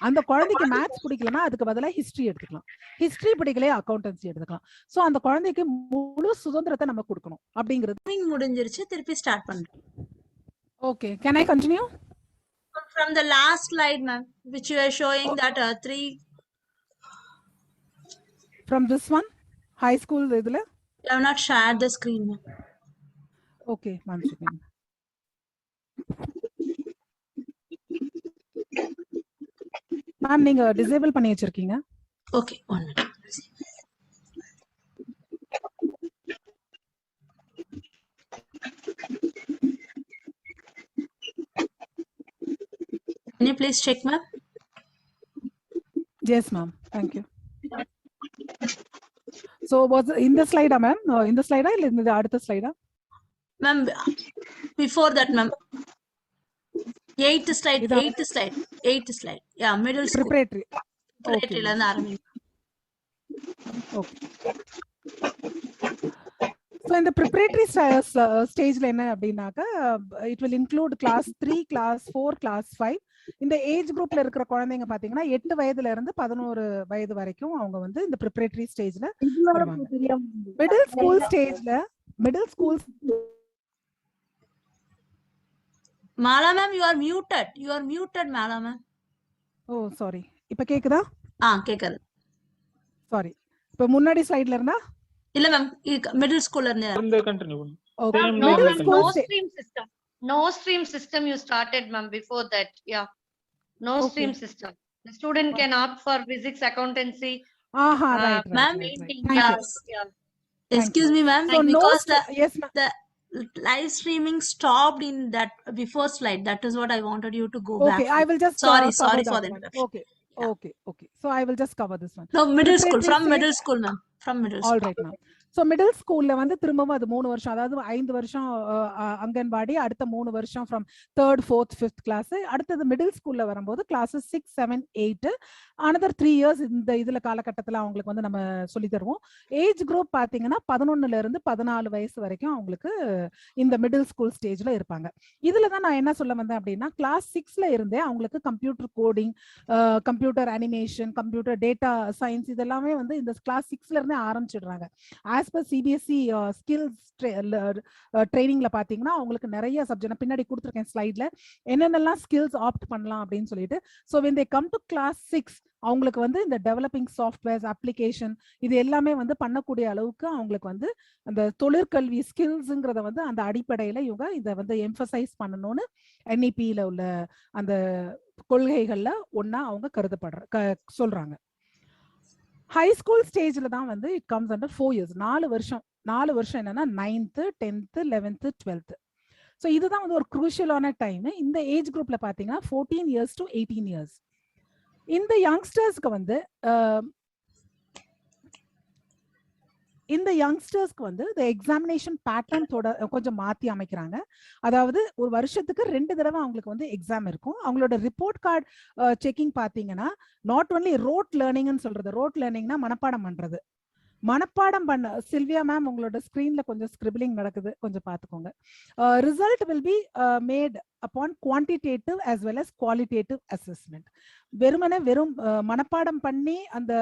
அந்த குழந்தைக்கு மேத்ஸ் பிடிக்கலன்னா அதுக்கு பதிலா ஹிஸ்டரி எடுத்துக்கலாம், ஹிஸ்டரி பிடிக்கலையே அக்கௌண்டன்சி எடுத்துக்கலாம். சோ அந்த குழந்தைக்கு முழு சுதந்திரத்தை நம்ம கொடுக்கணும் அப்படிங்கிறது. முடிஞ்சிருச்சு, திருப்பி ஸ்டார்ட் பண்றோம். Okay, can I continue from the last slide ma'am, which you are showing that 3 from this one high school இதுல you have not shared the screen ma'am. Okay, one second. Ma'am நீங்க டிசேபிள் பண்ணி வச்சிருக்கீங்க. Okay, 1 minute. Can you please check ma'am? Yes ma'am, thank you. So was in the slide ma'am, in the slide இல்ல இந்த அடுத்த ஸ்லைடா Ma'am, before that ma'am, 8th slide. Yeah, middle school preparatory. preparatory la irundha ஆரம்பிங்க. Okay. So in the preparatory stage la enna அப்படினாக்க, it will include class 3, class 4, class 5. இந்த ஏஜ் குரூப்ல இருக்கிற குழந்தைங்க பாத்தீங்கன்னா 8 வயதுல இருந்து 11 வயது வரைக்கும் அவங்க வந்து இந்த preparatory ஸ்டேஜ்ல வருவாங்க. Middle school Mala ma'am, you are muted Mala ma'am. Oh sorry, இப்ப கேக்குதா? கேக்குது. சாரி, இப்ப முன்னாடி ஸ்லைட்ல இருந்தா இல்ல மேம், மிடில் ஸ்கூல்ல இருந்து கண்டினியூ பண்ணுங்க. Okay, no stream system you started ma'am before that. Yeah, no stream system. The student can opt for physics, accountancy. Right. Ma'am, Yes. excuse me ma'am, So because yes ma'am. live streaming stopped in that before slide. That is what I wanted you to go back. Okay, I will just Sorry, cover sorry for that the one. interruption. Okay, Yeah. okay. So I will just cover this one. No, middle school, Preparatory from stage- middle school, ma'am. From middle All school. right, ma'am. So middle ஸ்கூல்ல வந்து திரும்பவும் அது 3 வருஷம், அதாவது 5 வருஷம் அங்கன்வாடி, அடுத்த 3 வருஷம் from 3rd 4th 5th class, அடுத்தது மிடில் ஸ்கூல்ல வரும்போது கிளாஸஸ் 6 7 8 அனதர் 3 இயர்ஸ் இந்த இதுல காலகட்டத்தில் அவங்களுக்கு வந்து நம்ம சொல்லி தருவோம். ஏஜ் குரூப் பாத்தீங்கன்னா 11ல இருந்து 14 வயசு வரைக்கும் அவங்களுக்கு இந்த மிடில் ஸ்கூல் ஸ்டேஜ்ல இருப்பாங்க. இதுல தான் நான் என்ன சொல்ல வந்தேன் அப்படின்னா, கிளாஸ் 6ல இருந்தே அவங்களுக்கு computer coding, computer animation, computer data science இதெல்லாமே வந்து இந்த கிளாஸ் 6ல இருந்தே ஆரம்பிச்சிடுறாங்க. ஆஸ் பர் சிபிஎஸ்இ ஸ்கில்ஸ் ட்ரைனிங்ல பாத்தீங்கன்னா அவங்களுக்கு நிறைய சப்ஜெக்ட் பின்னாடி கொடுத்துருக்கேன் ஸ்லைட்ல என்னென்னலாம் ஸ்கில்ஸ் ஆப்ட் பண்ணலாம் அப்படின்னு சொல்லிட்டு. So when they come to class 6 அவங்களுக்கு வந்து இந்த டெவலப்பிங் சாஃப்ட்வேர்ஸ், அப்ளிகேஷன் இது எல்லாமே வந்து பண்ணக்கூடிய அளவுக்கு அவங்களுக்கு வந்து அந்த தொழிற்கல்வி ஸ்கில்ஸ்ங்கிறத வந்து அந்த அடிப்படையில இவங்க இதை வந்து எம்பசைஸ் பண்ணணும்னு என்இபியில உள்ள அந்த கொள்கைகள்ல ஒன்னா அவங்க சொல்றாங்க. ஹை ஸ்கூல் ஸ்டேஜ்ல தான் வந்து இட் கம்ஸ் அண்டர் 4 இயர்ஸ், 4 வருஷம் என்னன்னா 9th 10th 11th 12th. So இதுதான் வந்து ஒரு குரூஷியலான டைம். இந்த ஏஜ் குரூப்ல பாத்தீங்கன்னா 14 இயர்ஸ் டு 18 இயர்ஸ். இந்த யங்ஸ்டர்ஸ்க்கு வந்து இந்த எக்ஸாமினேஷன் பேட்டர்ன் கொஞ்சம் மாத்தி அமைக்கிறாங்க. அதாவது ஒரு வருஷத்துக்கு 2 தடவை அவங்களுக்கு வந்து எக்ஸாம் இருக்கும். அவங்களோட ரிப்போர்ட் கார்டு செக்கிங் பாத்தீங்கன்னா நாட் ஒன்லி ரோட் லேர்னிங்னு சொல்றது, ரோட் லேர்னிங்னா மனப்பாடம் பண்றது, மனப்பாடம் பண்ண சில்வியா மேம் உங்களோட ஸ்கிரீன்ல கொஞ்சம் ஸ்கிரிபிளிங் நடக்குது, கொஞ்சம் பாத்துக்கோங்க. Result will be made upon quantitative as well as qualitative assessment. வெறும் மனப்பாடம் பண்ணி அந்த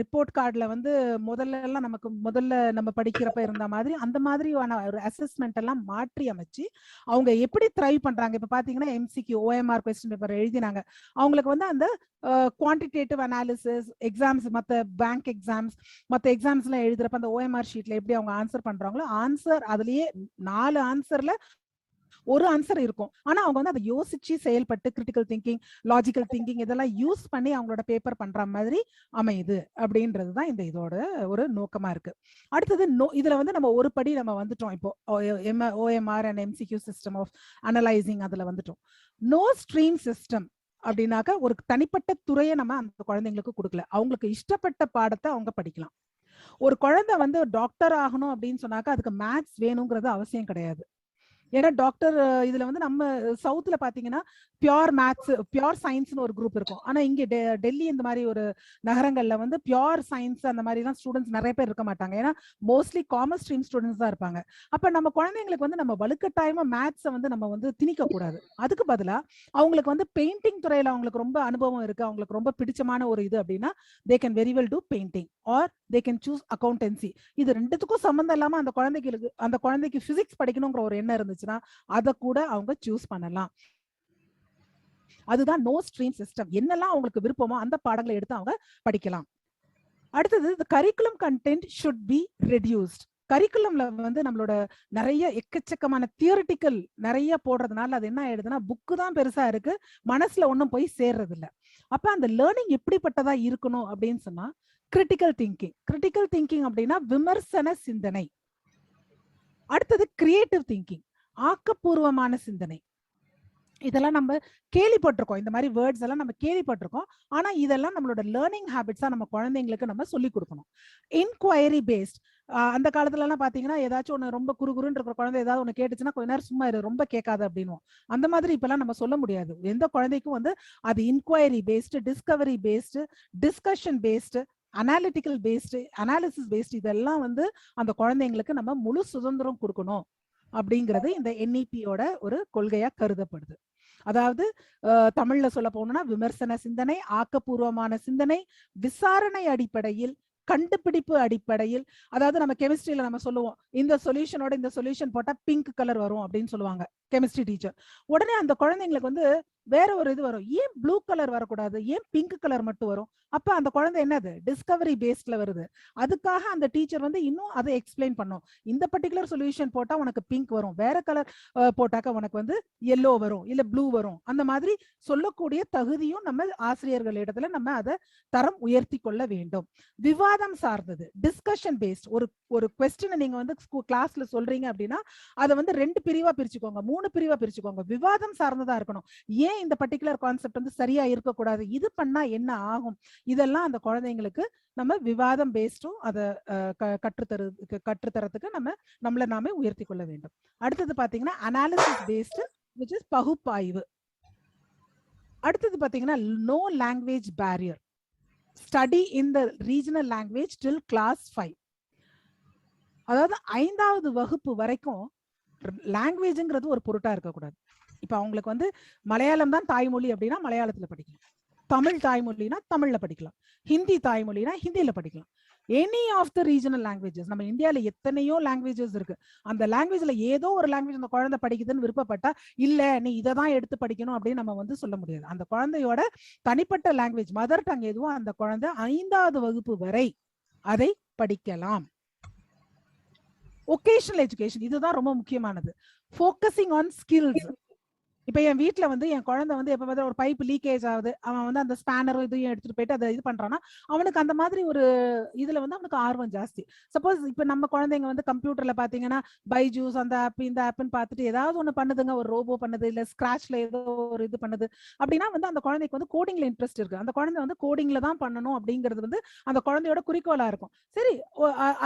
ரிப்போர்ட் கார்டுல வந்து முதல்ல நம்ம படிக்கிறப்ப இருந்த மாதிரி அந்த மாதிரியான ஒரு அசஸ்மெண்ட் எல்லாம் மாற்றி அமைச்சு அவங்க எப்படி த்ரைவ் பண்றாங்க. இப்ப பாத்தீங்கன்னா எம்சிக்யூ OMR கொஸ்டின் பேப்பர் எழுதினாங்க, அவங்களுக்கு வந்து அந்த குவான்டிடேட்டிவ் அனாலிசிஸ் எக்ஸாம்ஸ், மற்ற பேங்க் எக்ஸாம்ஸ், மற்ற எக்ஸாம்ஸ் எல்லாம் எழுதுறப்ப அந்த OMR ஷீட்ல எப்படி அவங்க ஆன்சர் பண்றாங்களோ ஆன்சர் அதுலயே 4 ஆன்சர்ல ஒரு ஆன்சர் இருக்கும். ஆனா அவங்க வந்து அதை யோசிச்சு செயல்பட்டு கிரிட்டிக்கல் திங்கிங், லாஜிக்கல் திங்கிங் இதெல்லாம் யூஸ் பண்ணி அவங்களோட பேப்பர் பண்ற மாதிரி அமையுது அப்படின்றதுதான் இந்த இதோட ஒரு நோக்கமா இருக்கு. அடுத்தது இதுல வந்து நம்ம ஒரு படி நம்ம வந்துட்டோம். இப்போ OMR and MCQ system of analysing அதுல வந்துட்டோம். நோ ஸ்ட்ரீம் சிஸ்டம் அப்படின்னாக்கா ஒரு தனிப்பட்ட துறையை நம்ம அந்த குழந்தைங்களுக்கு கொடுக்கல, அவங்களுக்கு இஷ்டப்பட்ட பாடத்தை அவங்க படிக்கலாம். ஒரு குழந்தை வந்து டாக்டர் ஆகணும் அப்படின்னு சொன்னாக்கா அதுக்கு மேத்ஸ் வேணுங்கிறது அவசியம் கிடையாது. ஏன்னா டாக்டர் இதுல வந்து நம்ம சவுத்ல பாத்தீங்கன்னா பியோர் மேத்ஸ் பியோர் சயின்ஸ்னு ஒரு குரூப் இருக்கும். ஆனா இங்க டெல்லி இந்த மாதிரி ஒரு நகரங்கள்ல வந்து பியோர் சயின்ஸ் அந்த மாதிரி எல்லாம் ஸ்டூடெண்ட்ஸ் நிறைய பேர் இருக்க மாட்டாங்க. ஏன்னா மோஸ்ட்லி காமர்ஸ் ஸ்ட்ரீம் ஸ்டூடெண்ட்ஸ் தான் இருப்பாங்க. அப்ப நம்ம குழந்தைங்களுக்கு வந்து நம்ம வலுக்கட்டாயமா மேத்ஸை வந்து நம்ம வந்து திணிக்க கூடாது. அதுக்கு பதிலா அவங்களுக்கு வந்து பெயிண்டிங் துறையில அவங்களுக்கு ரொம்ப அனுபவம் இருக்கு, அவங்களுக்கு ரொம்ப பிடிச்சமான ஒரு இது அப்படின்னா they can very well do painting or they can choose accountancy. இது ரெண்டுத்துக்கும் சம்பந்தம் இல்லாம அந்த குழந்தைக்கு பிசிக்ஸ் படிக்கணுங்கிற ஒரு எண்ணம் இருந்துச்சுன்னா அதை கூட அவங்க சூஸ் பண்ணலாம். அதுதான் நோ ஸ்ட்ரீம் சிஸ்டம். என்னெல்லாம் அவங்களுக்கு விருப்பமோ அந்த பாடங்களை எடுத்து அவங்க படிக்கலாம். அடுத்தது the curriculum content should be reduced. கரிக்குலம்ல வந்து நம்மளோட நிறைய எக்கச்சக்கமான தியரிட்டிக்கல் நிறைய போடுறதுனால அது என்ன ஆயிடுதுன்னா புக்கு தான் பெருசா இருக்கு, மனசுல ஒன்னும் போய் சேர்றது இல்ல. அப்ப அந்த லேர்னிங் எப்படிப்பட்டதா இருக்கணும் அப்படின்னு சொன்னா கிரிட்டிக்கல் திங்கிங் அப்படின்னா விமர்சன சிந்தனை. அடுத்தது கிரியேட்டிவ் திங்கிங், ஆக்கப்பூர்வமான சிந்தனை. இதெல்லாம் நம்ம கேள்விப்பட்டிருக்கோம், இந்த மாதிரி வேர்ட்ஸ் எல்லாம் நம்ம கேள்விப்பட்டிருக்கோம். ஆனா இதெல்லாம் நம்மளோட லேர்னிங் ஹேபிட்ஸா நம்ம குழந்தைங்களுக்கு நம்ம சொல்லி கொடுக்கணும். Inquiry based. அந்த காலத்துல எல்லாம் பாத்தீங்கன்னா ஏதாச்சும் ஒண்ணு ரொம்ப குறுகுறுன்னு இருக்கிற குழந்தை ஏதாவது ஒண்ணு கேட்டுச்சுன்னா கொஞ்ச நேரம் சும்மா ரொம்ப கேட்காது அப்படின்னும். அந்த மாதிரி இப்ப எல்லாம் நம்ம சொல்ல முடியாது. எந்த குழந்தைக்கும் வந்து அது inquiry based, discovery based, discussion based, analytical based, analysis based இதெல்லாம் வந்து அந்த குழந்தைங்களுக்கு நம்ம முழு சுதந்திரம் கொடுக்கணும் அப்படிங்கிறது இந்த NEP-யோட ஒரு கொள்கையா கருதப்படுது. அதாவது தமிழ்ல சொல்ல போனோம்னா விமர்சன சிந்தனை, ஆக்கப்பூர்வமான சிந்தனை, விசாரணை அடிப்படையில், கண்டுபிடிப்பு அடிப்படையில். அதாவது நம்ம கெமிஸ்ட்ரியில நம்ம சொல்லுவோம் இந்த சொல்யூஷனோட இந்த சொல்யூஷன் போட்டா பிங்க் கலர் வரும் அப்படின்னு சொல்லுவாங்க கெமிஸ்ட்ரி டீச்சர். உடனே அந்த குழந்தைங்களுக்கு வந்து வேற ஒரு இது வரும். ஏன் ப்ளூ கலர் வரக்கூடாது, ஏன் பிங்க் கலர் மட்டும் வரும்? அப்ப அந்த குழந்தை என்னது டிஸ்கவரி பேஸ்ட்ல வருது. அதுக்காக அந்த டீச்சர் வந்து இன்னும் அதை எக்ஸ்பிளைன் பண்ணும். இந்த பர்டிகுலர் சொல்யூஷன் போட்டா உனக்கு பிங்க் வரும், வேற கலர் போட்டாக்க உனக்கு வந்து எல்லோ வரும், இல்ல ப்ளூ வரும். அந்த மாதிரி சொல்லக்கூடிய தகுதியும் நம்ம ஆசிரியர்கள் இடத்துல நம்ம அதை தரம் உயர்த்தி கொள்ள வேண்டும். விவாதம் சார்ந்தது, டிஸ்கஷன் பேஸ்ட். ஒரு கொஸ்டினை நீங்க வந்து கிளாஸ்ல சொல்றீங்க அப்படின்னா அதை வந்து 2 பிரிவா பிரிச்சுக்கோங்க, 3 பிரிவா பிரிச்சுக்கோங்க. விவாதம் சார்ந்ததா இருக்கணும். ஏன் இந்த பர்டிகுலர் கான்செப்ட் வந்து சரியா இருக்கக்கூடாது, இது பண்ணா என்ன ஆகும், இதெல்லாம் அந்த குழந்தைங்களுக்கு நம்ம விவாதம் பேஸ்டும் அதை கற்றுத்தரத்துக்கு நம்மள நாமே உயர்த்தி கொள்ள வேண்டும். அடுத்தது பாத்தீங்கன்னா அனாலிசிஸ் பேஸ்டு, which is பகுப்பாய்வு. அடுத்தது பாத்தீங்கன்னா no language barrier, study in the regional language till class 5. அதாவது 5வது வகுப்பு வரைக்கும் லாங்குவேஜ்ங்கிறது ஒரு பொருட்டா இருக்கக்கூடாது. இப்ப அவங்களுக்கு வந்து மலையாளம் தான் தாய்மொழி அப்படின்னா மலையாளத்துல படிக்கலாம், தமிழ் தாய்மொழினா தமிழ்ல படிக்கலாம், ஹிந்தி தாய்மொழினா ஹிந்தியில படிக்கலாம். Any of the regional languages, நம்ம இந்தியால எத்தனையோ லாங்குவேஜஸ் இருக்கு, அந்த லாங்குவேஜ்ல ஏதோ ஒரு லாங்குவேஜ் அந்த குழந்தை படிக்குதுன்னு விருப்பப்பட்டா இல்ல நீ இதை தான் எடுத்து படிக்கணும் அப்படின்னு நம்ம வந்து சொல்ல முடியாது. அந்த குழந்தையோட தனிப்பட்ட லாங்குவேஜ் மதர் டங் எதுவும் அந்த குழந்தை 5வது வகுப்பு வரை அதை படிக்கலாம். ஒகேஷனல் எஜுகேஷன், இதுதான் ரொம்ப முக்கியமானது. Focusing on skills. இப்ப என் வீட்டுல வந்து என் குழந்தை வந்து எப்ப பார்த்தாலும் ஒரு பைப் லீக்கேஜ் ஆகுது, அவன் வந்து அந்த ஸ்பேனரும் இதையும் எடுத்துட்டு போயிட்டு அதை இது பண்றான்னா அவனுக்கு அந்த மாதிரி ஒரு இதுல வந்து அவனுக்கு ஆர்வம் ஜாஸ்தி. சப்போஸ் இப்ப நம்ம குழந்தைங்க வந்து கம்ப்யூட்டர்ல பாத்தீங்கன்னா பைஜூஸ் அந்த ஆப் இந்த ஆப்னு பார்த்துட்டு ஏதாவது ஒண்ணு பண்ணுதுங்க, ஒரு ரோபோ பண்ணுது, இல்ல ஸ்கிராச்ல ஏதோ ஒரு இது பண்ணுது அப்படின்னா வந்து அந்த குழந்தைக்கு வந்து கோடிங்ல இன்ட்ரெஸ்ட் இருக்கு, அந்த குழந்தை வந்து கோடிங்ல தான் பண்ணணும் அப்படிங்கிறது வந்து அந்த குழந்தையோட குறிக்கோளா இருக்கும். சரி,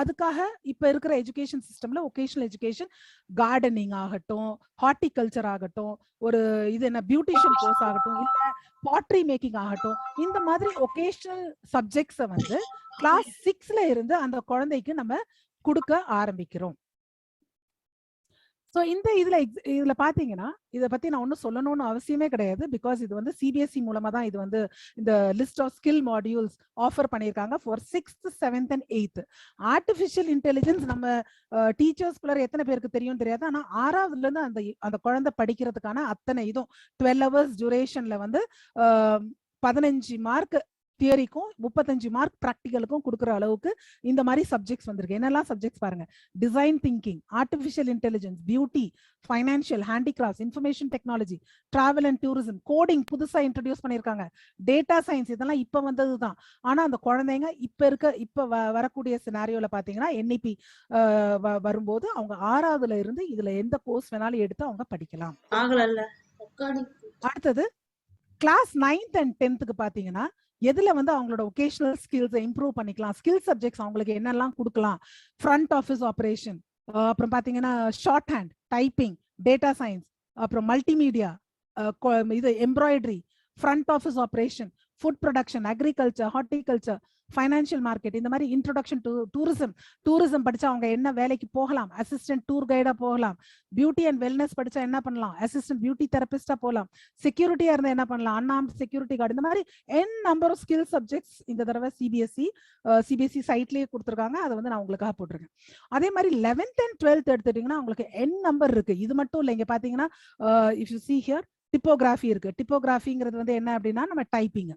அதுக்காக இப்ப இருக்கிற எஜுகேஷன் சிஸ்டம்ல ஒகேஷனல் எஜுகேஷன், கார்டனிங் ஆகட்டும், ஹார்டிகல்ச்சர் ஆகட்டும், ஒரு இது என்ன பியூட்டிஷியன் கோர்ஸ் ஆகட்டும், இல்ல பாட்ரி மேக்கிங் ஆகட்டும், இந்த மாதிரி ஒகேஷனல் சப்ஜெக்ட்ஸை வந்து கிளாஸ் 6ல இருந்து அந்த குழந்தைக்கு நம்ம கொடுக்க ஆரம்பிக்கிறோம். சோ இந்த இதுல பாத்தீங்கன்னா இத பத்தி நான் ஒன்னும் சொல்லணும்னு அவசியமே கிடையாது. பிகாஸ் இது வந்து சிபிஎஸ்இ மூலமா தான் இது வந்து இந்த list of skill modules offer பண்ணியிருக்காங்க for 6th 7th and 8th. Artificial intelligence நம்ம டீச்சர்ஸ்குள்ள எத்தனை பேருக்கு தெரியும் தெரியாது. ஆனா 6வதுல இருந்து அந்த குழந்தை படிக்கிறதுக்கான அத்தனை இதுவும் 12 hours டியூரேஷன்ல வந்து 15 மார்க் தியரிக்கும் 35 மார்க் பிராக்டிகலுக்கும் கொடுக்குற அளவுக்கு இந்த மாதிரி சப்ஜெக்ட்ஸ் வந்திருக்கு. என்னெல்லாம் சப்ஜெக்ட்ஸ் பாருங்க: design thinking, artificial intelligence, beauty, financial, handicrafts, information technology, travel and tourism, coding புதுசா இன்ட்ரடியூஸ் பண்ணியிருக்காங்க, டேட்டா சயின்ஸ், இதெல்லாம் இப்ப வந்ததுதான். ஆனா அந்த குழந்தைங்க இப்ப வரக்கூடிய சினாரியோல பாத்தீங்கன்னா என்இபி வரும்போது அவங்க 6வதுல இருந்து இதுல எந்த கோர்ஸ் வேணாலும் எடுத்து அவங்க படிக்கலாம். அடுத்தது கிளாஸ் 9th and 10th பாத்தீங்கன்னா எதுல வந்து அவங்களோட ஒகேஷனல் ஸ்கில்ஸ் இம்ப்ரூவ் பண்ணிக்கலாம், ஸ்கில் சப்ஜெக்ட்ஸ் அவங்களுக்கு என்னெல்லாம் கொடுக்கலாம், ஃப்ரண்ட் ஆஃபீஸ் ஆபரேஷன், அப்புறம் பாத்தீங்கன்னா short hand, typing, data science, அப்புறம் மல்டிமீடியா, இது embroidery, front office operation, food production, agriculture, horticulture, financial market, இந்த மாதிரி இன்ட்ரோடக்ஷன் டு டூரிசம் படிச்சா அவங்க என்ன வேலைக்கு போகலாம், அசிஸ்டன்ட் டூர் கைடா போகலாம், பியூட்டி அண்ட் வெல்னஸ் படிச்சா என்ன பண்ணலாம், அசிஸ்டன்ட் பியூட்டி தெரபிஸ்டா போகலாம், செக்யூரிட்டியா இருந்தா என்ன பண்ணலாம், அன்ஆர்ம்ட் செக்யூரிட்டி கார்டு, இந்த மாதிரி n number of skill subjects இந்த தடவை சிபிஎஸ்இ சைட்லயே கொடுத்துருக்காங்க. அதை வந்து நான் உங்களுக்காக போட்டிருக்கேன். அதே மாதிரி 11th and 12th எடுத்துட்டீங்கன்னா உங்களுக்கு n நம்பர் இருக்கு. இது மட்டும் இல்லை, இங்க பாத்தீங்கன்னா இஃப் யூ see here டிப்போகிராஃபி இருக்கு. டிப்போகிராஃபிங்கிறது வந்து என்ன அப்படின்னா நம்ம typing,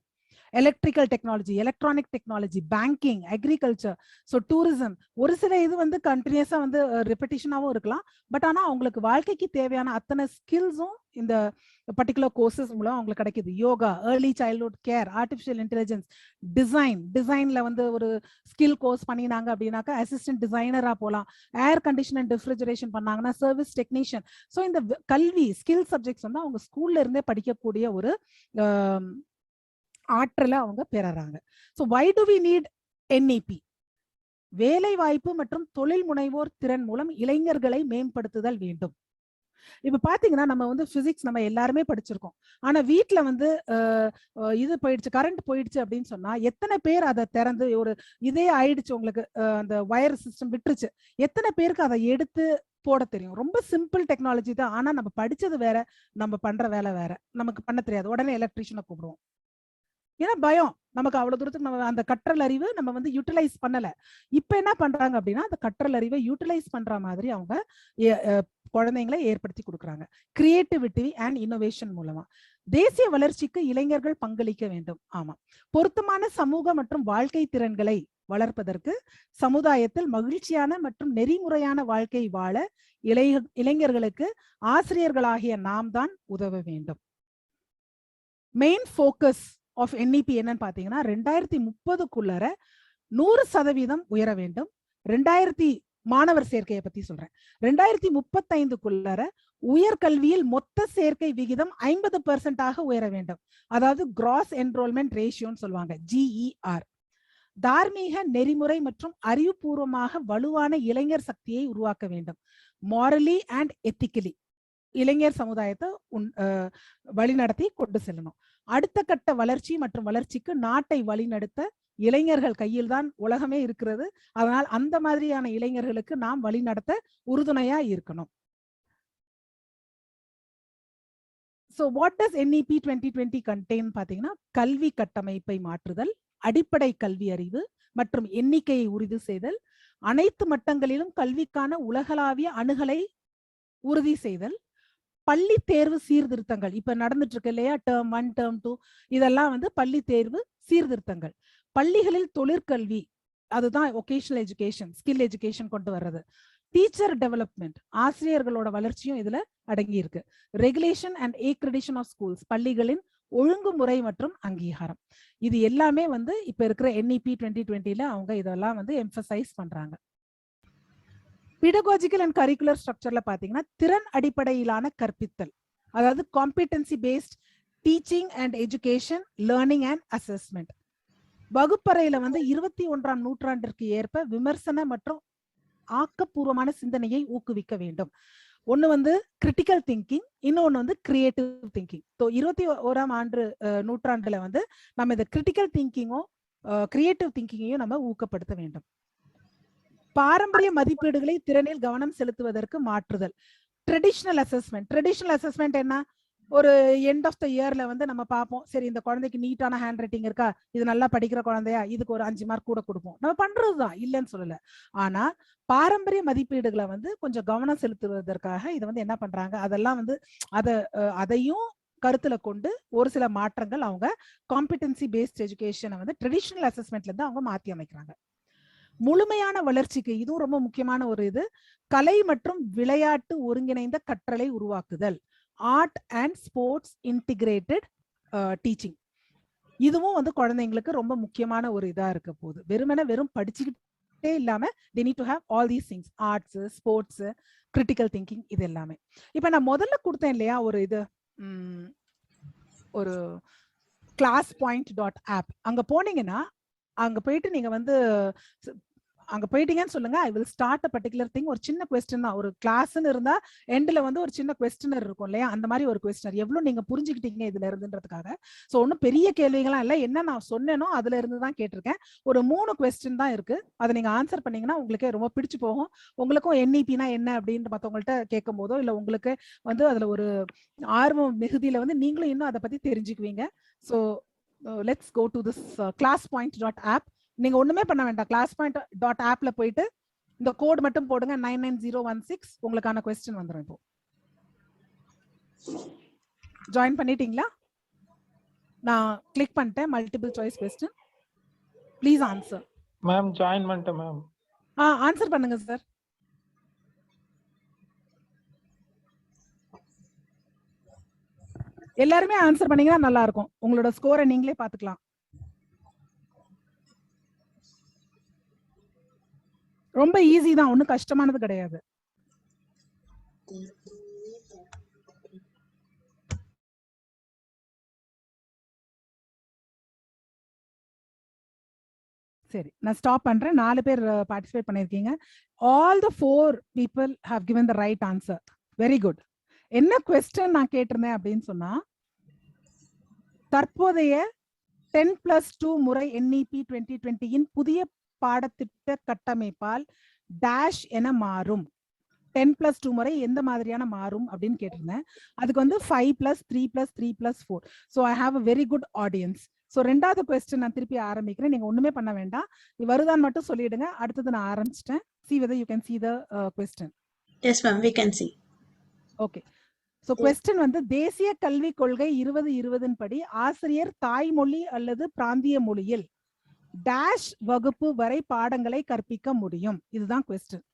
electrical technology, electronic technology, banking, agriculture, so tourism. ஒரு சில இது வந்து கண்டினியூஸா வந்து ரெப்பிட்டேஷனாவும் இருக்கலாம். பட் ஆனா அவங்களுக்கு வாழ்க்கைக்கு தேவையான அத்தனை ஸ்கில்ஸும் இந்த பர்டிகுலர் கோர்சஸ் மூலம் அவங்களுக்கு கிடைக்குது. Yoga, early childhood care, artificial intelligence, டிசைன்ல வந்து ஒரு ஸ்கில் கோர்ஸ் பண்ணினாங்க அப்படின்னாக்கா அசிஸ்டன்ட் டிசைனரா போகலாம். ஏர் கண்டிஷன் அண்ட் ரெஃப்ரிஜரேஷன் பண்ணாங்கன்னா சர்வீஸ் டெக்னீஷியன். ஸோ இந்த கல்வி ஸ்கில் சப்ஜெக்ட்ஸ் வந்து அவங்க ஸ்கூல்ல இருந்தே படிக்கக்கூடிய ஒரு ஆற்றலை அவங்க பெறறாங்க. So why do we need NEP? வேலை வாய்ப்பு மற்றும் தொழில் முனைவோர் திறன் மூலம் இளைஞர்களை மேம்படுத்துதல் வேண்டும். இப்ப பாத்தீங்கன்னா நம்ம வந்து பிசிக்ஸ் நம்ம எல்லாருமே படிச்சிருக்கோம். ஆனா வீட்டுல வந்து இது போயிடுச்சு, கரண்ட் போயிடுச்சு அப்படின்னு சொன்னா எத்தனை பேர் அதை திறந்து ஒரு இதே ஆயிடுச்சு உங்களுக்கு, அந்த வயர் சிஸ்டம் விட்டுருச்சு, எத்தனை பேருக்கு அதை எடுத்து போட தெரியும்? ரொம்ப சிம்பிள் டெக்னாலஜி தான். ஆனா நம்ம படிச்சது வேற, நம்ம பண்ற வேலை வேற. நமக்கு பண்ண தெரியாது, உடனே எலக்ட்ரீஷியனை கூப்பிடுவோம். ஏன்னா பயம், நமக்கு அவ்வளவு தூரத்துக்கு நம்ம அந்த கற்றல் அறிவு நம்ம வந்து யூட்டிலைஸ் பண்ணல. இப்ப என்ன பண்றாங்க அப்படின்னா அந்த கற்றல் அறிவை யூட்டிலைஸ் பண்ற மாதிரி அவங்க குழந்தைங்களை ஏற்படுத்தி கொடுக்குறாங்க. கிரியேட்டிவிட்டி அண்ட் இன்னோவேஷன் மூலமா. தேசிய வளர்ச்சிக்கு இளைஞர்கள் பங்களிக்க வேண்டும். ஆமா, பொருத்தமான சமூக மற்றும் வாழ்க்கை திறன்களை வளர்ப்பதற்கு சமுதாயத்தில் மகிழ்ச்சியான மற்றும் நெறிமுறையான வாழ்க்கை வாழ இளைஞர்களுக்கு ஆசிரியர்களாகிய நாம் தான் உதவ வேண்டும். மெயின் ஃபோக்கஸ் ஆஃப் NEP என்னன்னு பாத்தீங்கன்னா 2030க்குள்ளர 100% உயர வேண்டும். 2000 மாணவர் சேர்க்கையை பத்தி சொல்றேன். 2035க்குள்ளர உயர்கல்வியில் மொத்த சேர்க்கை விகிதம் 50% உயர வேண்டும். அதாவது கிராஸ் என்ரோல்மெண்ட் ரேஷியோன்னு சொல்லுவாங்க, GER. தார்மீக நெறிமுறை மற்றும் அறிவுபூர்வமாக வலுவான இளைஞர் சக்தியை உருவாக்க வேண்டும். மாரலி அண்ட் எத்திக்கலி இளைஞர் சமுதாயத்தை வழிநடத்தி கொண்டு செல்லணும். அடுத்த கட்ட வளர்ச்சி மற்றும் வளர்ச்சிக்கு நாட்டை வழிநடத்த இளைஞர்கள் கையில் தான் உலகமே இருக்கிறது. அதனால் அந்த மாதிரியான இளைஞர்களுக்கு நாம் வழிநடத்த உறுதுணையா இருக்கணும். So what does NEP 2020 contain பாத்தீங்கன்னா, கல்வி கட்டமைப்பை மாற்றுதல், அடிப்படை கல்வி அறிவு மற்றும் எண்ணிக்கையை உறுதி செய்தல், அனைத்து மட்டங்களிலும் கல்விக்கான உலகளாவிய அணுகலை உறுதி செய்தல், பள்ளி தேர்வு சீர்திருத்தங்கள் இப்ப நடந்துட்டு இருக்கு இல்லையா, டேர்ம் 1 டேர்ம் 2 இதெல்லாம் வந்து பள்ளி தேர்வு சீர்திருத்தங்கள். பள்ளிகளில் தொழிற்கல்வி, அதுதான் ஒகேஷனல் எஜுகேஷன், ஸ்கில் எஜுகேஷன் கொண்டு வர்றது. டீச்சர் டெவலப்மெண்ட், ஆசிரியர்களோட வளர்ச்சியும் இதுல அடங்கி இருக்கு. Regulation and accreditation of schools, பள்ளிகளின் ஒழுங்குமுறை மற்றும் அங்கீகாரம். இது எல்லாமே வந்து இப்ப இருக்கிற NEP 2020ல அவங்க இதெல்லாம் வந்து எம்பசைஸ் பண்றாங்க. pedagogical and curricular structureல பாத்தீங்கன்னா திறன் அடிப்படையிலான கற்பித்தல், அதாவது competency based teaching and education, learning and assessment. வகுப்பறையில வந்து 21ஆம் நூற்றாண்டிற்கு ஏற்ப விமர்சன மற்றும் ஆக்கப்பூர்வமான சிந்தனையை ஊக்குவிக்க வேண்டும். ஒன்னு வந்து கிரிட்டிக்கல் திங்கிங், இன்னொன்னு வந்து கிரியேட்டிவ் திங்கிங். 21ஆம் நூற்றாண்டுல வந்து நம்ம இந்த கிரிட்டிக்கல் திங்கிங்கும் கிரியேட்டிவ் திங்கிங்கையும் நம்ம ஊக்கப்படுத்த வேண்டும். பாரம்பரிய மதிப்பீடுகளை திறனில் கவனம் செலுத்துவதற்கு மாற்றுதல். ட்ரெடிஷனல் அசஸ்மெண்ட் என்ன, ஒரு எண்ட் ஆஃப் த இயர்ல வந்து நம்ம பார்ப்போம், சரி இந்த குழந்தைக்கு நீட்டான ஹேண்ட் ரைட்டிங் இருக்கா, இது நல்லா படிக்கிற குழந்தையா, இதுக்கு ஒரு 5 மார்க் கூட கொடுப்போம். நம்ம பண்றதுதான், இல்லைன்னு சொல்லல. ஆனா பாரம்பரிய மதிப்பீடுகளை வந்து கொஞ்சம் கவனம் செலுத்துவதற்காக இதை வந்து என்ன பண்றாங்க, அதெல்லாம் வந்து அதையும் கருத்துல கொண்டு ஒரு சில மாற்றங்கள் அவங்க காம்பிடன்சி பேஸ்ட் எஜுகேஷனை வந்து ட்ரெடிஷனல் அசஸ்மெண்ட்ல இருந்து அவங்க மாத்தி அமைக்கிறாங்க. முழுமையான வளர்ச்சிக்கு இதுவும் ரொம்ப முக்கியமான ஒரு இது, கலை மற்றும் விளையாட்டு ஒருங்கிணைந்த கற்றலை உருவாக்குதல், art and sports integrated teaching. இதுவும் வந்து குழந்தைங்களுக்கு ரொம்ப முக்கியமான ஒரு இதா இருக்க போகுது. வெறும் படிச்சுக்கிட்டே இல்லாம they need to have all these things, arts, sports, critical thinking, இது எல்லாமே. இப்ப நான் முதல்ல கொடுத்தேன் இல்லையா ஒரு இது, ஒரு classpoint.app, அங்க போனீங்கன்னா அங்க போயிட்டு நீங்க வந்து அங்க போயிட்டீங்கன்னு சொல்லுங்க, I will start a particular thing. ஒரு சின்ன கொஸ்டின் தான், ஒரு கிளாஸ்ன்னு இருந்தா எண்ட்ல வந்து ஒரு சின்ன கொஸ்டினர் இருக்கும் இல்லையா, அந்த மாதிரி ஒரு கொஸ்டினர் எவ்வளவு நீங்க புரிஞ்சுக்கிட்டீங்க இதுல இருந்துன்றதுக்காக. சோ ஒன்னும் பெரிய கேள்விகளா இல்ல, என்ன நான் சொன்னேனோ அதுல இருந்து தான் கேட்டிருக்கேன். ஒரு 3 கொஸ்டின் தான் இருக்கு, அதை நீங்க ஆன்சர் பண்ணீங்கன்னா உங்களுக்கே ரொம்ப பிடிச்சு போகும். உங்களுக்கும் NEPனா என்ன அப்படின்னு மத்தவங்கள்ட்ட கேட்கும் போதோ இல்ல உங்களுக்கு வந்து அதுல ஒரு ஆர்வம் மிகுதியில வந்து நீங்களும் இன்னும் அதை பத்தி தெரிஞ்சுக்குவீங்க. So let's go to this classpoint.app. நீங்க ஒண்ணுமே பண்ண வேண்டாம், classpoint.appல போயிட்டு இந்த கோட் மட்டும் போடுங்க 99016, உங்களுக்கான கொஸ்டின் வந்துரும். இப்போ ஜாயின் பண்ணிட்டீங்களா? நான் கிளிக் பண்ணிட்டேன், multiple choice question, please answer. Ma'am join பண்ணிட்டேன் மேம். ஆன்சர் பண்ணுங்க சார். எல்லாருமே ஆன்சர் பண்ணீங்கன்னா நல்லா இருக்கும், உங்களோட ஸ்கோரை நீங்களே பாத்துக்கலாம். ரொம்ப ஈஸி தான், ஒன்றும் கஷ்டமானது கிடையாது. சரி, நான் ஸ்டாப் பண்றேன். 4 பேர் பார்ட்டிசிபேட் பண்ணிருக்கீங்க. All the 4 people have given the right answer. Very good. என்ன கொஸ்டின் நான் கேட்டிருந்தேன் அப்படின்னு சொன்னா, தற்போதைய 10+2 முறை NEP 2020 புதிய பாடத்திட்ட கட்டமைப்பால் டேஷ் என மாறும். 10+2 முறை எந்த மாதிரியான மாறும் அப்படின்னு கேட்டிருந்தேன். அதுக்கு வந்து 5+3+3+4. So I have a very good audience. So 2வது கொஸ்டின் நான் திருப்பி ஆரம்பிக்கிறேன். நீங்க ஒண்ணுமே பண்ண வேண்டாம், வருதான்னு மட்டும் சொல்லிடுங்க. அடுத்தது நான் ஆரம்பிச்சிட்டேன். See whether you can see the question. Yes ma'am, we can see. Okay. So question வந்து தேசிய கல்விக் கொள்கை 2020 படி ஆசிரியர் தாய்மொழி அல்லது பிராந்திய மொழியில் டேஷ் வகுப்பு வரை பாடங்களை கற்பிக்க முடியும். இதுதான் கொஸ்டின்.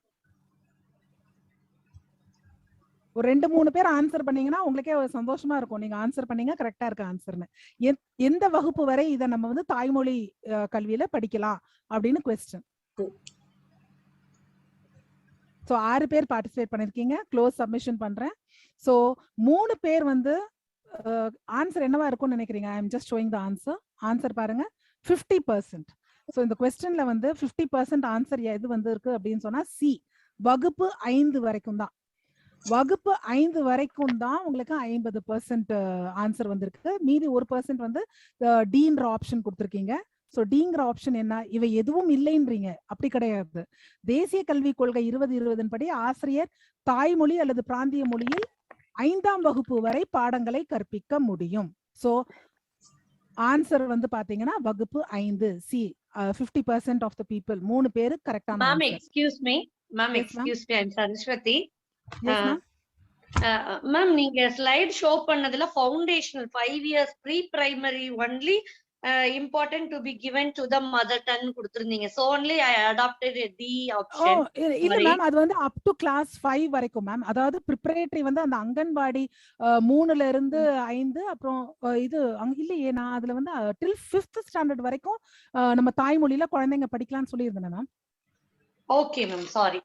ஒரு 2-3 பேர் ஆன்சர் பண்ணீங்கன்னா உங்களுக்கே சந்தோஷமா இருக்கும். நீங்க ஆன்சர் பண்ணீங்க, கரெக்டா இருக்கு ஆன்சர்னு. எந்த வகுப்பு வரை இதை நம்ம வந்து தாய்மொழி கல்வியில படிக்கலாம் அப்படின்னு கொஸ்டின். சோ 6 பேர் பார்ட்டிசிபேட் பண்ணிருக்கீங்க. க்ளோஸ் சப்மிஷன் பண்றேன். சோ 3 பேர் வந்து ஆன்சர் என்னவா இருக்கும்னு நினைக்கிறீங்க? I am just showing the answer. Answer பாருங்க, 50%. சோ இந்த क्वेश्चनல வந்து 50% ஆன்சர் எது வந்து இருக்கு அப்படின்னு சொன்னா சி, வகுப்பு 5 வரைக்கும் தான். வகுப்பு 5 வரைக்கும் தான் உங்களுக்கு 50% ஆன்சர் வந்திருக்கு. மீதி 1% வந்து டின்ற ஆப்ஷன் கொடுத்திருக்கீங்க. சோ டிங்கிற ஆப்ஷன் என்ன? இவை எதுவும் இல்லைன்றீங்க. அப்படி கிடையாது. தேசிய கல்விக் கொள்கை 2020 படி ஆசிரியர் தாய்மொழி அல்லது பிராந்திய மொழியில் 5ஆம் வகுப்பு வரை பாடங்களை கற்பிக்க முடியும். சோ ஆன்சர் வந்து பாத்தீங்கன்னா வகுப்பு 5 சி. 50% ஆஃப் த பீப்புள், 3 பேரு கரெக்டான Ma'am, answer. excuse me. Ma'am, Yes, ma'am. excuse me. I'm Saraswati. Yes ma'am. Ma'am, நீங்க ஸ்லைட் ஷோ பண்ணதுல foundational 5 years pre primary only important to be given to the mother tongue கொடுத்திருந்தீங்க. So only I adopted D option. இல்ல மேம், அது வந்து அப் டு கிளாஸ் 5 வரைக்கும் மேம். அதாவது ப்ரிப்பரேட்டரி வந்து அந்த அங்கன்வாடி 3ல இருந்து 5, அப்புறம் இது இல்லையே, நான் அதுல வந்து டில் 5th ஸ்டாண்டர்ட் வரைக்கும் நம்ம தாய்மொழியில குழந்தைங்க படிக்கலாம்னு சொல்லியிருந்தேன் ma'am. Okay ma'am, sorry.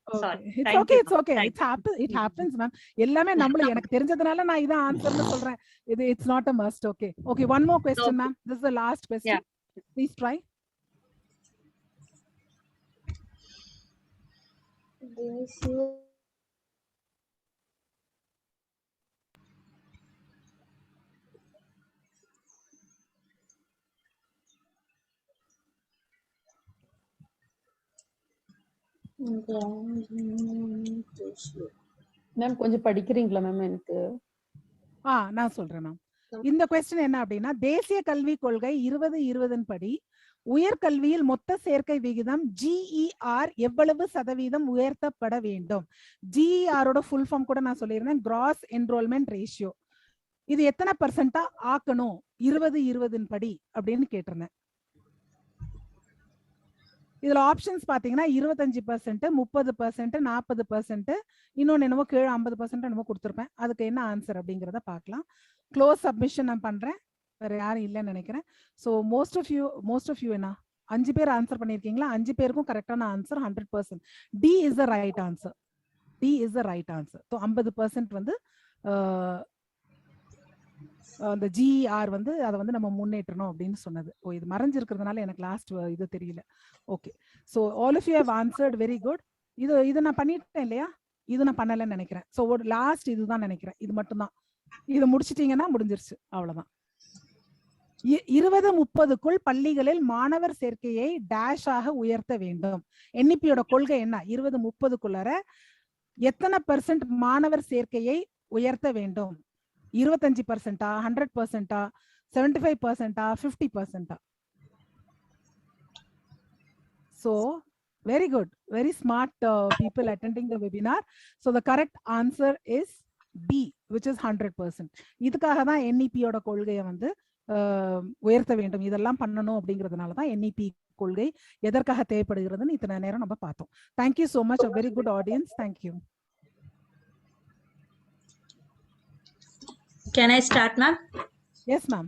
It's okay, it's okay. It happens ma'am. எல்லாமே நம்மள எனக்கு தெரிஞ்சதனால நான் இத ஆன்சர்னு சொல்றேன். It's not a must. Okay. One more question ma'am. This is the last question. Please try. Ma'am கொஞ்சம் படிக்கிறீங்களா மேம்? எனக்கு நான் சொல்றேன் மேம். இந்த கொஸ்டின் என்ன அப்படின்னா, தேசிய கல்விக் கொள்கை 2020 படி உயர்கல்வியில் மொத்த சேர்க்கை விகிதம் GER எவ்வளவு சதவீதம் உயர்த்தப்பட வேண்டும்? GER ஃபுல் ஃபார்ம் கூட நான் சொல்லியிருந்தேன், கிராஸ் என்ரோல்மெண்ட் ரேஷியோ. இது எத்தனை % ஆக்கணும் 2020 படி அப்படின்னு கேட்டிருந்தேன். இதுல ஆப்ஷன்ஸ் பாத்தீங்கன்னா 25%, 30%, 40%, இன்னொன்னு என்னமோ கீழே 50% என்னமோ கொடுத்துருப்பேன். அதுக்கு என்ன ஆன்சர் அப்படிங்கறத பார்க்கலாம். க்ளோஸ் சப்மிஷன் நான் பண்றேன். வேற யாரும் இல்லைன்னு நினைக்கிறேன். ஸோ மோஸ்ட் ஆஃப் யூ என்ன 5 பேர் ஆன்சர் பண்ணிருக்கீங்களா? 5 பேருக்கும் கரெக்டான answer 100%. D is the right answer. D is the right answer. So 50% வந்து அந்த GER வந்து அதை வந்து நம்ம முன்னேற்றணும் அப்படின்னு சொன்னது. இது மறைஞ்சிருக்கிறதுனால எனக்கு லாஸ்ட் இது தெரியல. Okay. So all of you have answered very good. இது நான் பண்ணிட்டேன் இல்லையா? இது நான் பண்ணலன்னு நினைக்கிறேன். ஸோ ஒரு லாஸ்ட் இதுதான் நினைக்கிறேன். இது மட்டும்தான். இதை முடிச்சிட்டீங்கன்னா முடிஞ்சிருச்சு, அவ்வளவுதான். 2030க்குள் பள்ளிகளில் மாணவர் சேர்க்கையை டேஷாக உயர்த்த வேண்டும். NEP-யோட கொள்கை என்ன? 2030க்குள்ளார எத்தனை % மாணவர் சேர்க்கையை உயர்த்த வேண்டும்? 25%, 100%, 75%, 50%? So very good, very smart people attending the webinar. So the correct answer is B, which is 100%. இதுக்காக தான் NEP-யோட கொள்கையை வந்து உயர்த்த வேண்டும், இதெல்லாம் பண்ணணும் அப்படிங்கிறதுனால தான் NEP கொள்கை எதற்காக தேவைப்படுகிறதுன்னு இத்தனை நேரம் நம்ம பார்த்தோம். Thank you so much, a very good audience. Thank you. Can I start, ma'am? Yes, ma'am.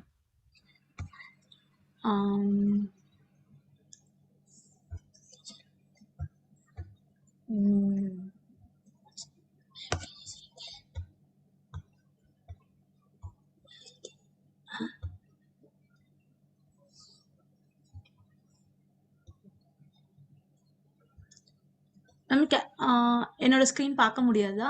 என்னோட ஸ்கிரீன் பார்க்க முடியாதா?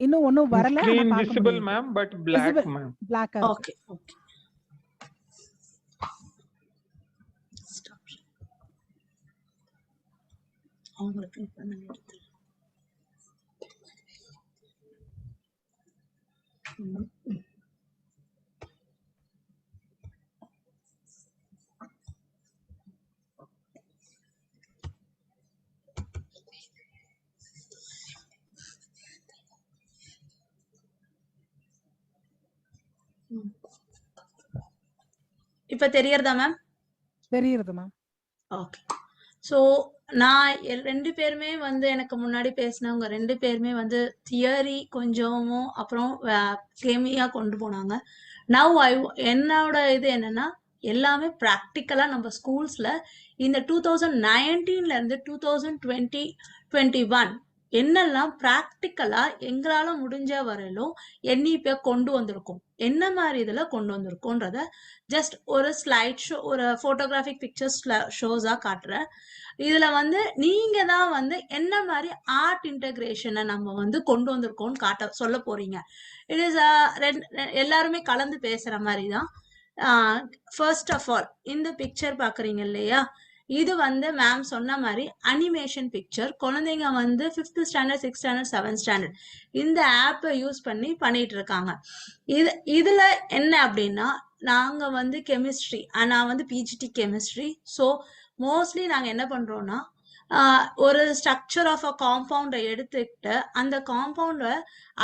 இன்னும் ஒண்ணும் வரல. Screen visible ma'am, but black ma'am. Black. Okay. Stop. அவங்களுக்கு இப்ப நான் எடுத்து இப்ப தெரியறதா மேம்? தெரியுது மேம். ஓகே. ஸோ நான் ரெண்டு பேருமே வந்து எனக்கு முன்னாடி பேசினவங்க ரெண்டு பேருமே வந்து தியரி கொஞ்சமும் அப்புறம் கேமியா கொண்டு போனாங்க. நவ் என்னோட இது என்னன்னா எல்லாமே ப்ராக்டிக்கலா நம்ம ஸ்கூல்ஸ்ல இந்த 2019ல இருந்து 2021 என்னெல்லாம் ப்ராக்டிக்கலா எங்களால முடிஞ்ச வரையிலும் NEP கொண்டு வந்திருக்கோம், என்ன மாதிரி இதுல கொண்டு வந்திருக்கோன்றத ஜஸ்ட் ஒரு ஸ்லைட் ஷோ, ஒரு போட்டோகிராஃபிக் பிக்சர்ஸ் ஷோஸா காட்டுறேன். இதுல வந்து நீங்க தான் வந்து என்ன மாதிரி ஆர்ட் இன்டகிரேஷனை நம்ம வந்து கொண்டு வந்திருக்கோம்னு காட்ட சொல்ல போறீங்க. இட் இஸ் எல்லாருமே கலந்து பேசுற மாதிரி தான். ஃபர்ஸ்ட் ஆஃப் ஆல் இந்த பிக்சர் பாக்குறீங்க இல்லையா, இது வந்து மேம் சொன்ன மாதிரி அனிமேஷன் பிக்சர். குழந்தைங்க வந்து 5th standard 6th standard 7th standard இந்த ஆப்பை யூஸ் பண்ணிட்டு இருக்காங்க. இதுல என்ன அப்படின்னா நாங்க வந்து கெமிஸ்ட்ரி, நான் வந்து பிஜிடி கெமிஸ்ட்ரி. ஸோ மோஸ்ட்லி நாங்க என்ன பண்றோம்னா ஒரு ஸ்ட்ரக்சர் ஆஃப் அ காம்பவுண்டை எடுத்துக்கிட்டு அந்த காம்பவுண்ட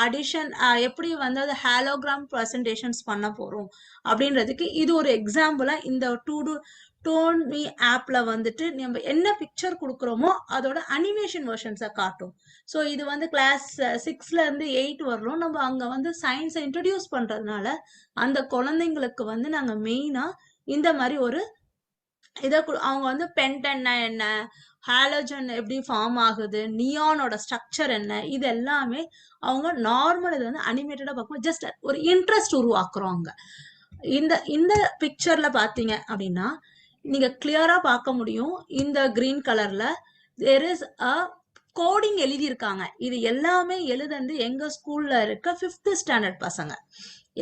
அடிஷன் எப்படி வந்து அது ஹாலோகிராம் ப்ரெசன்டேஷன்ஸ் பண்ண போறோம் அப்படின்றதுக்கு இது ஒரு எக்ஸாம்பிளா இந்த டோன் மீ ஆப்ல வந்துட்டு நம்ம என்ன பிக்சர் கொடுக்குறோமோ அதோட அனிமேஷன் வெர்ஷன்ஸை காட்டும். ஸோ இது வந்து கிளாஸ் 6ல இருந்து 8 வரணும். நம்ம அங்க வந்து சயின்ஸை இன்ட்ரடியூஸ் பண்றதுனால அந்த குழந்தைங்களுக்கு வந்து நாங்க மெயினா இந்த மாதிரி ஒரு இதை அவங்க வந்து பென்டன்னா என்ன, ஹாலோஜன் எப்படி ஃபார்ம் ஆகுது, நியானோட ஸ்ட்ரக்சர் என்ன, இது எல்லாமே அவங்க நார்மல் இது வந்து அனிமேட்டடா பார்க்கும். ஜஸ்ட் ஒரு இன்ட்ரெஸ்ட் உருவாக்குறோங்க. இந்த பிக்சர்ல பாத்தீங்க அப்படின்னா நீங்க கிளியரா பார்க்க முடியும். இந்த கிரீன் கலர்ல தேர் இஸ் அ கோடிங் எழுதி இருக்காங்க. இது எல்லாமே எழுதுந்து எங்க ஸ்கூல்ல இருக்க 5th ஸ்டாண்டர்ட் பசங்க.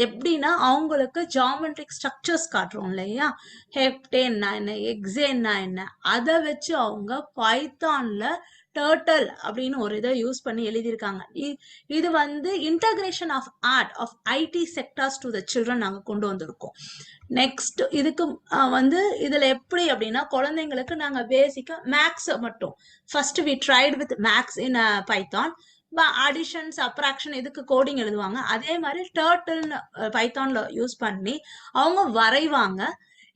எப்படின்னா அவங்களுக்கு ஜியாமெட்ரிக் ஸ்ட்ரக்சர்ஸ் காட்டுறோம் இல்லையா, ஹெப்டேன்னா என்ன, எக்ஸேன்னா என்ன, அதை வச்சு அவங்க பைத்தான்ல டர்ட்டில் அப்படின்னு ஒரு இதை யூஸ் பண்ணி எழுதியிருக்காங்க. இது வந்து integration of art of IT sectors to the children நாங்க கொண்டு வந்திருக்கோம். நெக்ஸ்ட் இதுக்கு வந்து இதுல எப்படி அப்படின்னா குழந்தைங்களுக்கு நாங்க பேசிக்கா மேக்ஸ் மட்டும் first we tried with maths in Python. Addition subtraction இதுக்கு கோடிங் எழுதுவாங்க. அதே மாதிரி டர்ட்டில் பைத்தான்ல யூஸ் பண்ணி அவங்க வரைவாங்க.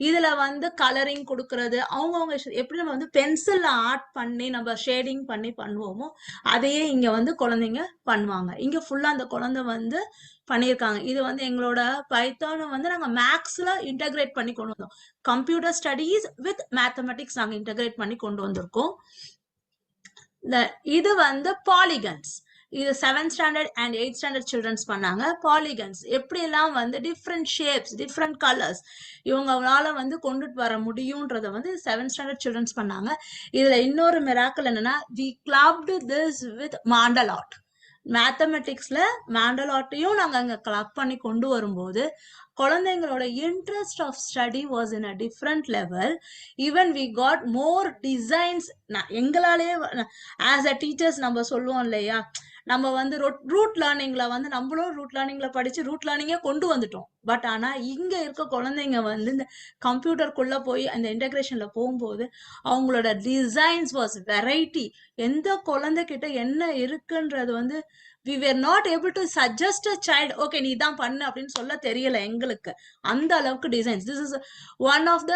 இதுல வந்து கலரிங் கொடுக்கறது அவங்கவுங்க எப்படி நம்ம வந்து பென்சில்ல ஆர்ட் பண்ணி நம்ம ஷேடிங் பண்ணி பண்ணுவோமோ அதையே இங்க வந்து குழந்தைங்க பண்ணுவாங்க. இங்க ஃபுல்லா அந்த குழந்தை வந்து பண்ணியிருக்காங்க. இது வந்து எங்களோட பைத்தானை வந்து நாங்க மேக்ஸ்ல இன்டகிரேட் பண்ணி கொண்டு வந்தோம். கம்ப்யூட்டர் ஸ்டடீஸ் வித் மேத்தமெட்டிக்ஸ் நாங்க இன்டகிரேட் பண்ணி கொண்டு வந்திருக்கோம். இது வந்து பாலிகன்ஸ். இது 7th standard and 8th standard childrens பண்ணாங்க. பாலிகன்ஸ் எப்படி எல்லாம் வந்து டிஃப்ரெண்ட் ஷேப்ஸ் டிஃப்ரெண்ட் கலர்ஸ் இவங்களால வந்து கொண்டுட்டு வர முடியும்ன்றத வந்து 7th ஸ்டாண்டர்ட் சில்ட்ரன்ஸ் பண்ணாங்க. இதுல இன்னொரு மிராக்கல் என்னன்னா we clubbed this with mandala art. மேத்தமெட்டிக்ஸ்ல மாண்டல் ஆர்ட்டையும் நாங்க அங்க கிளப் பண்ணி கொண்டு வரும்போது குழந்தைங்களோட interest of study was in a different level. Even we got more designs. எங்களாலே ஆஸ் அ டீச்சர்ஸ் நம்ம சொல்லுவோம் இல்லையா, நம்ம வந்து ரூட் லேர்னிங்ல வந்து நம்மளும் ரூட் லேர்னிங்ல படிச்சு ரூட் லேர்னிங்கே கொண்டு வந்துட்டோம். பட் ஆனா இங்க இருக்க குழந்தைங்க வந்து இந்த கம்ப்யூட்டருக்குள்ள போய் அந்த இன்டகிரேஷன்ல போகும்போது அவங்களோட டிசைன்ஸ் வாஸ் வெரைட்டி. எந்த குழந்தைகிட்ட என்ன இருக்குன்றது வந்து we were not able to suggest a child, okay நீ தான் பண்ணு அப்படின்னு சொல்ல தெரியல எங்களுக்கு. அந்த அளவுக்கு designs. This is one of the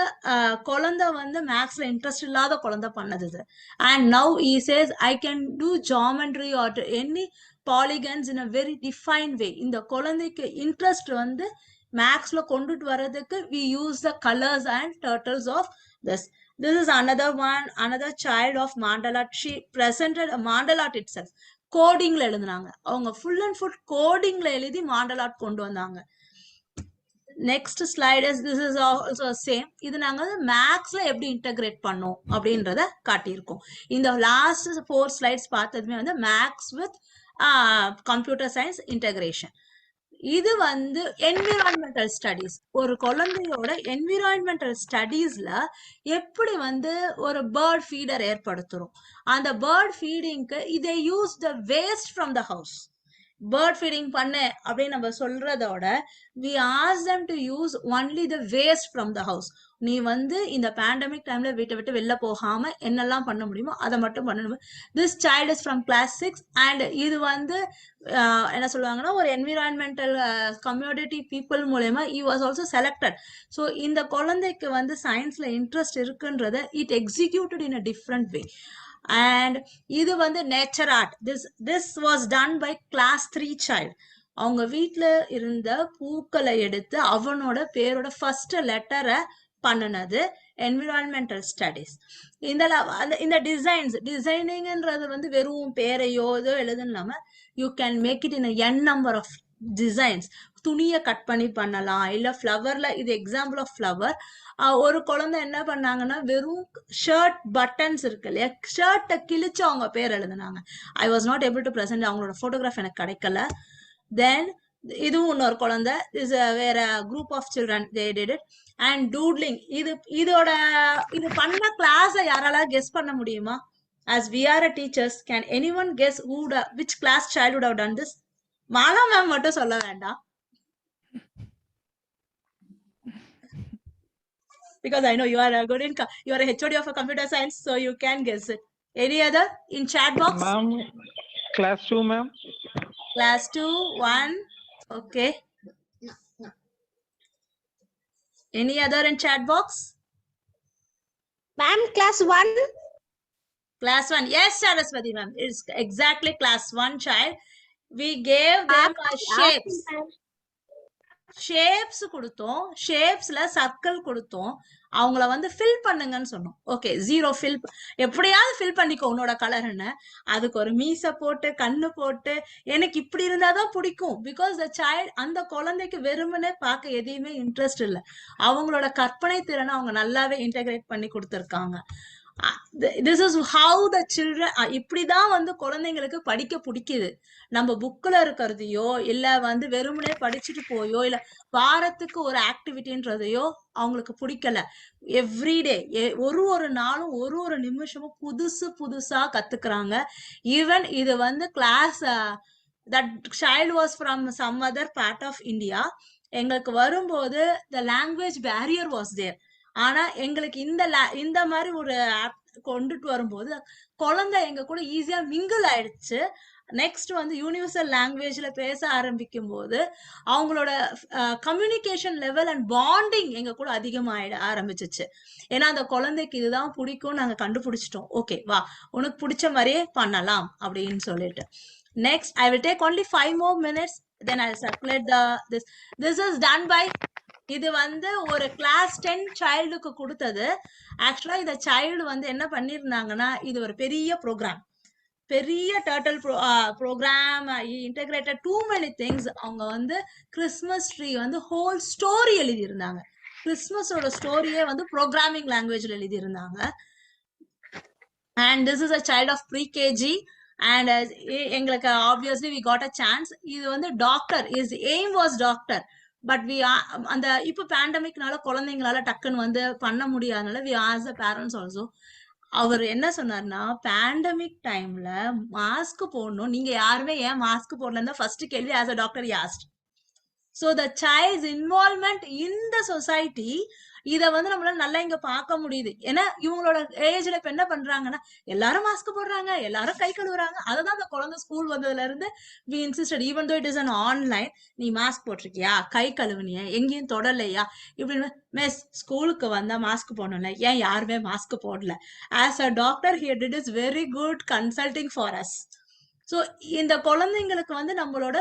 குழந்தை வந்து மேக்ஸ்ல இன்ட்ரெஸ்ட் இல்லாத குழந்தை பண்ணது இது. And now he says I can do geometry or any polygons in a very defined way. இந்த குழந்தைக்கு இன்ட்ரெஸ்ட் வந்து மேக்ஸ்ல கொண்டுட்டு வர்றதுக்கு we use the colors and turtles of this. This is another child of mandala art. She presented a mandala art itself. கோடிங்ல எழுதுனாங்க. அவங்க ஃபுல் அண்ட் ஃபுல் கோடிங்ல எழுதி மாண்டல் ஆர்ட் கொண்டு வந்தாங்க. Next slide is this is also same. இது நாங்க மேக்ஸ்ல எப்படி இன்டகிரேட் பண்ணோம் அப்படின்றத காட்டியிருக்கோம். இந்த லாஸ்ட் 4 ஸ்லைட்ஸ் பார்த்ததுமே வந்து maths with computer science integration. இது வந்து என்விரான்மெண்டல் ஸ்டடீஸ். ஒரு குழந்தையோட என்விரான்மெண்டல் ஸ்டடீஸ்ல எப்படி வந்து ஒரு பேர்ட் ஃபீடர் ஏற்படுத்துறோம். அந்த பேர்ட் ஃபீடிங்க்கு இதை use the waste from the house. Bird feeding பண்ணு அப்படின்னு நம்ம சொல்றதோட we ask them to use only the waste from the house. நீ வந்து இந்த பேண்டமிக் டைம்ல வீட்டை விட்டு வெளில போகாம என்னெல்லாம் பண்ண முடியுமோ அதை மட்டும் பண்ணணும். This child is from class 6 and இது வந்து என்ன சொல்லுவாங்கன்னா ஒரு என்விரான்மெண்டல் கம்யூனிட்டி பீப்புள் மூலயமா he was also selected. So இந்த குழந்தைக்கு வந்து சயின்ஸ்ல இன்ட்ரெஸ்ட் இருக்குன்றத it executed in a different way. And இது வந்து nature art. This was done by class 3 child. அவங்க வீட்டுல இருந்த பூக்களை எடுத்து அவனோட பேரோட ஃபர்ஸ்ட் லெட்டரை பண்ணுனது என்விரான்மெண்டல் ஸ்டடிஸ். இந்த டிசைனிங்ன்றது வந்து வெறும் பேரையோ ஏதோ எழுதுன்னு இல்லாம you can make it in n number of designs. துணியை கட் பண்ணி பண்ணலாம், இல்ல ஃப்ளவர்ல, இது எக்ஸாம்பிள் ஆஃப் ஃப்ளவர். ஒரு குழந்தை என்ன பண்ணாங்கன்னா வெறும் ஷர்ட் பட்டன்ஸ் இருக்கு இல்லையா, ஷர்ட்டை கிழிச்சு அவங்க பேர் எழுதுனாங்க. I was not able to present, அவங்களோட போட்டோகிராஃப் எனக்கு கிடைக்கல. தென் இதுவும் இன்னொரு குழந்தை, இஸ் வேற group of children, they did it. And doodling, இது பண்ண கிளாஸை யாரால கெஸ் பண்ண முடியுமா? as we are a teachers, can anyone guess which class child would have done this? Mala ma'am மட்டும் சொல்ல வேண்டாம், because I know you are a good in you are a HOD of a computer science, so you can guess it. Any other in chat box? Ma'am, class 2 ma'am. Class 2 1. Okay, any other in chat box? Ma'am, class 1. Class 1, yes Saraswati ma'am, it's exactly class 1 child. We gave them shapes கொடுத்தோம், ஷேப்ஸ்ல சர்க்கிள் கொடுத்தோம், அவங்கள வந்து ஃபில் பண்ணுங்கன்னு சொன்னோம். ஓகே, 0 ஃபில், எப்படியாவது ஃபில் பண்ணிக்கோ உன்னோட கலர்ன்னு. அதுக்கு ஒரு மீசை போட்டு கண்ணு போட்டு எனக்கு இப்படி இருந்தாதான் பிடிக்கும். பிகாஸ் த சைல்ட், அந்த குழந்தைக்கு வெறுமனே பார்க்க எதையுமே இன்ட்ரெஸ்ட் இல்லை, அவங்களோட கற்பனை திறனை அவங்க நல்லாவே இன்டகிரேட் பண்ணி கொடுத்துருக்காங்க. this is how the children, இப்படிதான் வந்து குழந்தைங்களுக்கு படிக்க பிடிக்குது. நம்ம புக்ல இருக்கிறதையோ இல்ல வந்து வெறுமனே படிச்சுட்டு போயோ இல்ல வாரத்துக்கு ஒரு ஆக்டிவிட்டின்றதையோ அவங்களுக்கு பிடிக்கல. எவ்ரிடே, ஒரு நாளும் ஒரு நிமிஷமும் புதுசா கத்துக்கிறாங்க. ஈவன் இது வந்து class, that child was from some other part of India. எங்களுக்கு வரும்போது the language barrier was there. ஆனா எங்களுக்கு இந்த மாதிரி ஒரு ஆப் கொண்டுட்டு வரும்போது குழந்தை எங்க கூட ஈஸியா மிங்கிள் ஆயிடுச்சு. நெக்ஸ்ட் வந்து யூனிவர்சல் லாங்குவேஜ்ல பேச ஆரம்பிக்கும் போது அவங்களோட கம்யூனிகேஷன் லெவல் அண்ட் பாண்டிங் எங்க கூட அதிகமாயிட ஆரம்பிச்சிச்சு. ஏன்னா அந்த குழந்தைக்கு இதுதான் பிடிக்கும் நாங்க கண்டுபிடிச்சிட்டோம். ஓகே வா, உனக்கு பிடிச்ச மாதிரியே பண்ணலாம் அப்படின்னு சொல்லிட்டு. Next, I will take only 5 more minutes, then I'll circulate this is done by, இது வந்து ஒரு கிளாஸ் 10 சைல்டுக்கு கொடுத்தது. ஆக்சுவலா இந்த சைல்டு வந்து என்ன பண்ணிருந்தாங்கன்னா, இது ஒரு பெரிய ப்ரோக்ராம், பெரிய turtle program, integrated to many things. அவங்க வந்து கிறிஸ்மஸ் ட்ரீ வந்து ஹோல் ஸ்டோரி எழுதி இருந்தாங்க. கிறிஸ்மஸோட ஸ்டோரியே வந்து ப்ரோக்ராமிங் லாங்குவேஜ்ல எழுதி இருந்தாங்க. And this is a child of pre KG. And எங்களுக்கு obviously we got a chance. இது வந்து doctor, is aim was doctor. But அந்த இப்ப பேண்டமிக்னால குழந்தைங்களால டக்குன்னு வந்து பண்ண முடியாதனால we ask the parents also. அவர் என்ன சொன்னார்னா, பேண்டமிக் டைம்ல மாஸ்க் போடணும், நீங்க யாருமே ஏன் மாஸ்க் போடலன்னு ஃபர்ஸ்ட் கேள்வி as a doctor asked. So the child's involvement in the society, இத வந்து நம்மளால நல்லா இங்க பார்க்க முடியுது. ஏன்னா இவங்களோட ஏஜ்ல இப்ப என்ன பண்றாங்கன்னா, எல்லாரும் மாஸ்க் போடுறாங்க, எல்லாரும் கை கழுவுறாங்க. அததான் அந்த குழந்தை ஸ்கூல் வந்ததுல இருந்து we insisted, even though it is an online, நீ மாஸ்க் போட்டிருக்கியா, கை கழுவுனியா, எங்கேயும் தொடலையா, இப்படின்னு. மிஸ், ஸ்கூலுக்கு வந்தா மாஸ்க் போடணும்ல, ஏன் யாருமே மாஸ்க் போடல? As a doctor, he did is very good consulting for us. So இந்த குழந்தைங்களுக்கு வந்து நம்மளோட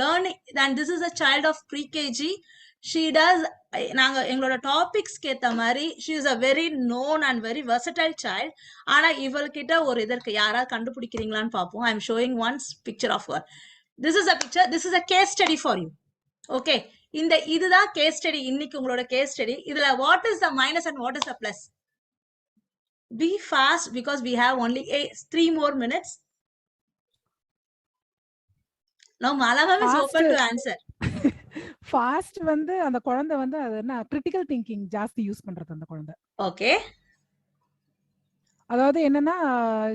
learning, and this is a child of pre KG. She does, நாங்க எங்களோட டாபிக்ஸ்க்கு ஏத்த மாதிரி she is a very known and very versatile child. ஆனா இவள்கிட்ட ஒரு இதற்கு யாராவது கண்டுபிடிக்கிறீங்களான்னு பார்ப்போம். I am showing one's picture of her. This is a picture, this is a case study for you. Okay, இதுதான் கேஸ் ஸ்டடி, இன்னைக்கு உங்களோட கேஸ் ஸ்டடி. இதுல what is the minus and what is the plus? Be fast because we have only 3 more minutes. Now Mala ma'am is open to answer. Fast வந்து அந்த குழந்தை வந்து அது என்ன கிரிட்டிக்கல் திங்கிங் ஜாஸ்தி யூஸ் பண்றது அந்த குழந்தை. ஓகே, அதாவது என்னன்னா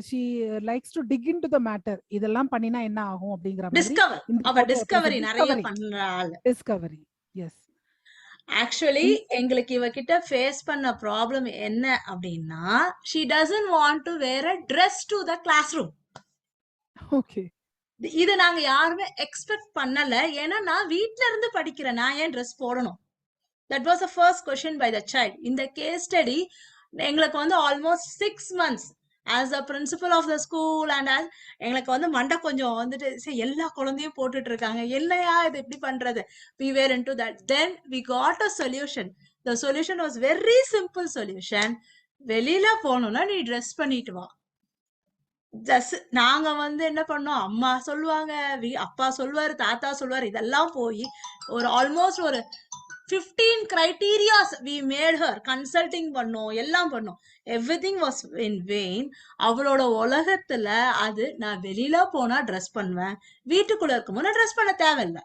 she likes to dig into the matter. இதெல்லாம் பண்ணினா என்ன ஆகும் அப்படிங்கிற மாதிரி டிஸ்கவர் இந்த அவ photo டிஸ்கவரி நிறைய discovery. பண்ற ஆளு. Discovery. Yes. ஆக்சுவலி எங்களுக்கு இவகிட்ட ஃபேஸ் பண்ண ப்ராப்ளம் என்ன அப்படின்னா she doesn't want to wear a dress to the classroom. Okay. இது நாங்க யாருமே எக்ஸ்பெக்ட் பண்ணல. ஏன்னா நான் வீட்ல இருந்து படிக்கிறேன், நான் ஏன் ட்ரெஸ் போடணும்? That was the first question by the child. இந்த கேஸ் ஸ்டடி எங்களுக்கு வந்து almost 6 months as a principal of the school and எங்களுக்கு வந்து மண்டை கொஞ்சம் வந்துட்டு சரி எல்லா குழந்தையும் போட்டுட்டு இருக்காங்க, என்னையா இது எப்படி பண்றது? we were into that. Then we got a solution. The solution was very simple solution. வெளியில போகணும்னா நீ ட்ரெஸ் பண்ணிட்டு வா. ஜஸ்ட் நாங்க வந்து என்ன பண்ணோம், அம்மா சொல்லுவாங்க, அப்பா சொல்லுவாரு, தாத்தா சொல்லுவாரு, இதெல்லாம் போய் ஒரு ஆல்மோஸ்ட் ஒரு 15 criterias we made her consulting பண்ணோம், எல்லாம் பண்ணோம். Everything was in vain. அவளோட உலகத்துல அது நான் வெளியில போனா ட்ரெஸ் பண்ணுவேன், வீட்டுக்குள்ள இருக்கும்போது ட்ரெஸ் பண்ண தேவையில்லை.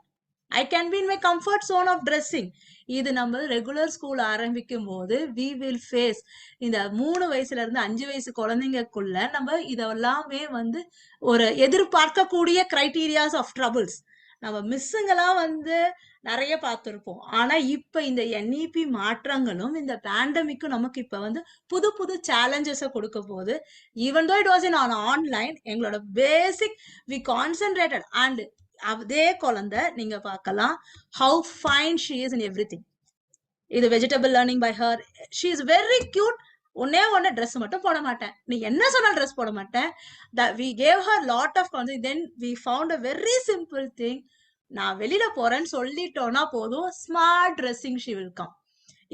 I can be in my comfort zone of dressing. இது நம்ம ரெகுலர் ஸ்கூல் ஆரம்பிக்கும் போது we will face இந்த 3 வயசுல இருந்து 5 வயசு குழந்தைங்களுக்குள்ள நம்ம இதெல்லாமே வந்து ஒரு எதிர்பார்க்கக்கூடிய கிரைட்டீரியாஸ் ஆஃப் ட்ரபிள்ஸ் நம்ம மிஸ்ஸுங்கெல்லாம் வந்து நிறைய பார்த்திருப்போம். ஆனா இப்ப இந்த NEP மாற்றங்களும் இந்த பேண்டமிக்கும் நமக்கு இப்ப வந்து புது புது சேலஞ்சஸ கொடுக்க போகுது. Even though it was in online, எங்களோட பேசிக் வி கான்சென்ட்ரேட்டட். அண்ட் அதே குழந்தை நீங்க பார்க்கலாம் how fine she is in everything. இது vegetable learning by her. She is very cute. ஒன்னே ஒன்னு ட்ரெஸ் மட்டும் போட மாட்டேன், நீ என்ன சொன்னாலும் ட்ரெஸ் போட மாட்டேன். we gave her lot of confidence. Then we found a very simple thing. நான் வெளியில போறேன்னு சொல்லிட்டோம்னா போதும், smart dressing she will come.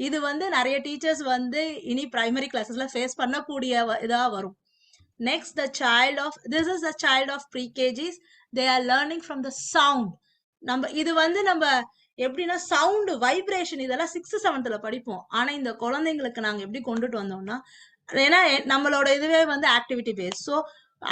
இது வந்து நிறைய டீச்சர்ஸ் வந்து இனி பிரைமரி கிளாஸஸ்ல ஃபேஸ் பண்ணக்கூடிய இதா வரும். Next, this is the child of pre-KGs. They are learning from the sound. இது வந்து நம்ம எப்படின்னா சவுண்ட் வைப்ரேஷன் இதெல்லாம் 6th 7th படிப்போம். ஆனா இந்த குழந்தைங்களுக்கு நாங்க எப்படி கொண்டுட்டு வந்தோம்னா, ஏன்னா நம்மளோட இதுவே வந்து ஆக்டிவிட்டி பேஸ். ஸோ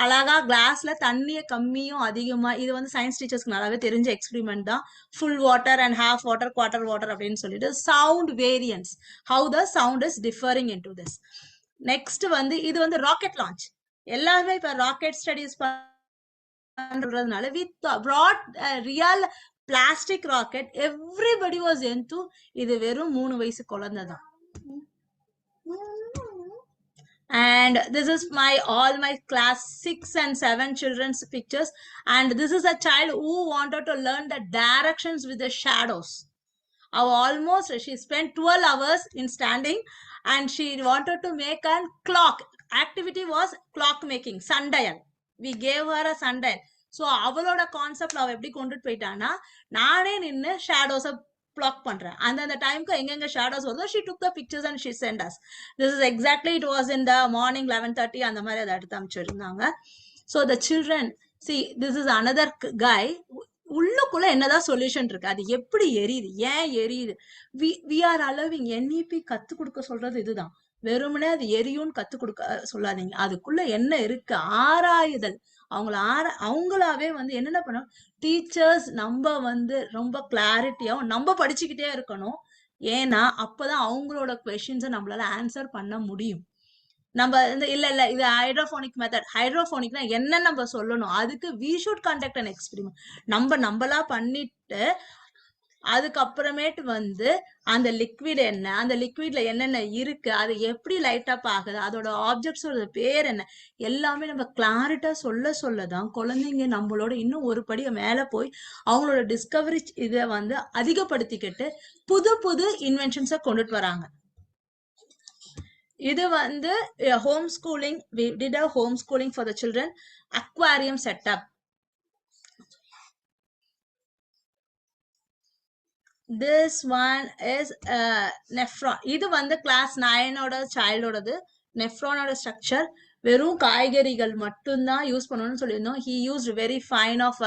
அழகா கிளாஸ்ல தண்ணிய கம்மியும் அதிகமா, இது வந்து சயின்ஸ் டீச்சர்ஸ்க்கு நல்லாவே தெரிஞ்ச எக்ஸ்பெரிமெண்ட் தான். Full water and half water, quarter water அப்படின்னு சொல்லிட்டு sound variance, how the sound is differing in to this. Next வந்து இது வந்து ராக்கெட் லான்ச். எல்லாருமே இப்ப ராக்கெட் ஸ்டடிஸ் பண்றதுனால we brought a real plastic rocket. Everybody was into இது வெறும் 3 வயசு குழந்தை தான். And this is all my class 6 and 7 children's pictures. And this is a child who wanted to learn the directions with the shadows. She spent 12 hours in standing and she wanted to make a clock. Activity was clock making, sundial. We gave her a sundial. So அவளோட கான்செப்ட் அவ எப்படி கொண்டுட்டு போயிட்டானா, நானே நின்னு ஷேடோஸ பிளாக் பண்றேன். அந்த டைம்க்கு எங்கெங்க ஷேடோஸ் வருதோ she took the pictures and she sent us. This is exactly it was in the morning 11:30 அந்த மாதிரி அதை எடுத்து அமைச்சிருந்தாங்க. So the children, see this is another guy. உள்ளுக்குள்ள என்னதான் சொல்யூஷன் இருக்கு, அது எப்படி எரியுது, ஏன் எரியுது. we are allowing NEP கத்து கொடுக்க சொல்றது இதுதான். வெறுமனே அது எரியும்னு கத்து கொடுக்க சொல்லாதீங்க. அதுக்குள்ள என்ன இருக்கு ஆராயுதல். அவங்களாவே வந்து என்னென்ன பண்ண டீச்சர்ஸ் நம்ம வந்து ரொம்ப கிளாரிட்டியாவும் நம்ம படிச்சுக்கிட்டே இருக்கணும். ஏன்னா அப்பதான் அவங்களோட கொஸ்டின்ஸை நம்மளால ஆன்சர் பண்ண முடியும். நம்ம இல்ல இது ஹைட்ரோபோனிக் மெத்தட். ஹைட்ரோபோனிக்னா என்ன நம்ம சொல்லணும், அதுக்கு we should conduct an experiment. நம்மளா பண்ணிட்டு அதுக்கப்புறமேட்டு வந்து அந்த லிக்விட் என்ன, அந்த லிக்விட்ல என்னென்ன இருக்கு, அது எப்படி லைட் அப் ஆகுது, அதோட ஆப்ஜெக்ட்ஸோட பேர் என்ன, எல்லாமே நம்ம கிளாரிட்டா சொல்லதான் குழந்தைங்க நம்மளோட இன்னும் ஒரு படி மேல போய் அவங்களோட டிஸ்கவரி இதை வந்து அதிகப்படுத்திக்கிட்டு புது புது இன்வென்ஷன்ஸை கொண்டுட்டு வராங்க. இது வந்து home schooling. we did a home schooling for the children. aquarium setup. This one is nephron. இது வந்து கிளாஸ் 9ஓட சைல்டோடது. நெஃப்ரானோட ஸ்ட்ரக்சர் வெறும் காய்கறிகள் மட்டும்தான் யூஸ் பண்ணணும்னு சொல்லியிருந்தோம். he used very fine of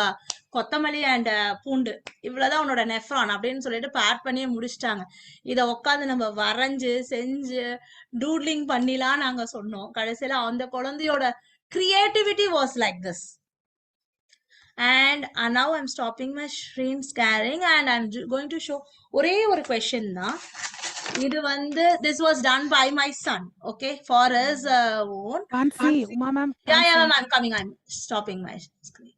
கொத்தமல்லி அண்ட் பூண்டு, இவ்வளவுதான் உன்னோட நெஃப்ரான் அப்படின்னு சொல்லிட்டு பேட் பண்ணியே முடிச்சிட்டாங்க. இதை உட்காந்து நம்ம வரைஞ்சு செஞ்சு டூட்லிங் பண்ணிலாம் நாங்க சொன்னோம். கடைசியில அந்த குழந்தையோட creativity was like this. And now I'm stopping my screen sharing and I'm going to show ஒரே ஒரு question தான். இது வந்து this was done by my son, okay, for his own. Can't see. Uma ma'am. Yeah, can't yeah, see. ma'am, I'm coming. I'm stopping my screen.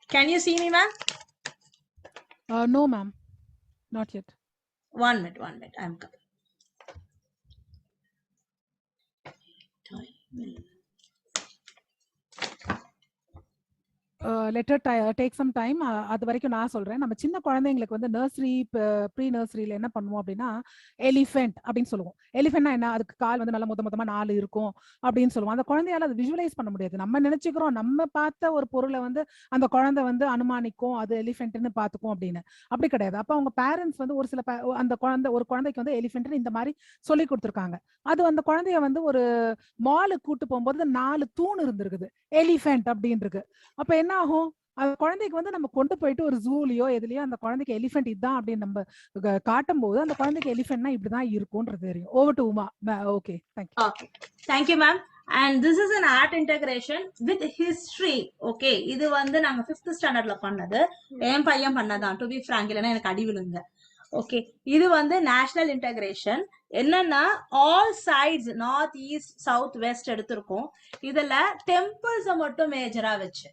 Can you see me, ma'am? No ma'am, not yet. 1 minute, I'm coming. Let her take some time. அது வரைக்கும் நான் சொல்றேன். நம்ம சின்ன குழந்தைங்களுக்கு வந்து நர்சரி ப்ரீ நர்சரியில என்ன பண்ணுவோம் அப்படின்னா எலிஃபென்ட் அப்படின்னு சொல்லுவோம். எலிஃபென்ட்னா என்ன, அதுக்கு கால் வந்து நல்லா மொத்தமா 4 இருக்கும் அப்படின்னு சொல்லுவோம். அந்த குழந்தையால அதை விஷுவலைஸ் பண்ண முடியாது. நம்ம நினைச்சுக்கிறோம் நம்ம பார்த்த ஒரு பொருளை வந்து அந்த குழந்தை வந்து அனுமானிக்கும், அது எலிஃபென்ட்னு பார்த்துக்கும் அப்படின்னு. அப்படி கிடையாது. அப்ப அவங்க பேரண்ட்ஸ் வந்து ஒரு சில அந்த ஒரு குழந்தைக்கு வந்து எலிஃபென்ட்னு இந்த மாதிரி சொல்லி கொடுத்துருக்காங்க. அது அந்த குழந்தைய வந்து ஒரு மாலுக்கு கூட்டு போகும்போது 4 தூண் இருந்திருக்குது, எலிஃபென்ட் அப்படின்னு இருக்கு. அப்ப என்ன ஆகும், அந்த குழந்தைக்கு வந்து நம்ம கொண்டு போயிட்டு ஒரு ஜூலியோ எதுலயோ அந்த குழந்தைக்கு எலிஃபென்ட் இதுதான் அப்படின்னு நம்ம காட்டும் போது அந்த குழந்தைக்கு எலிஃபென்ட்னா இப்படிதான் இருக்கும்ன்றது தெரியும். Over to Uma. Okay, thank you. Okay, thank you, ma'am. And this is an art integration with history. Okay, இது வந்து நாங்க 5th ஸ்டாண்டர்ட்ல பண்ணது. என் பையன் பண்ணதான், டு பி ஃப்ராங்க், இல்லைன்னா எனக்கு அடி விழுங்க. ஓகே, இது வந்து நேஷனல் இன்டகிரேஷன். என்னன்னா all sides north east south west எடுத்திருக்கோம். இதுல டெம்பிள்ஸை மட்டும் மேஜரா வச்சு,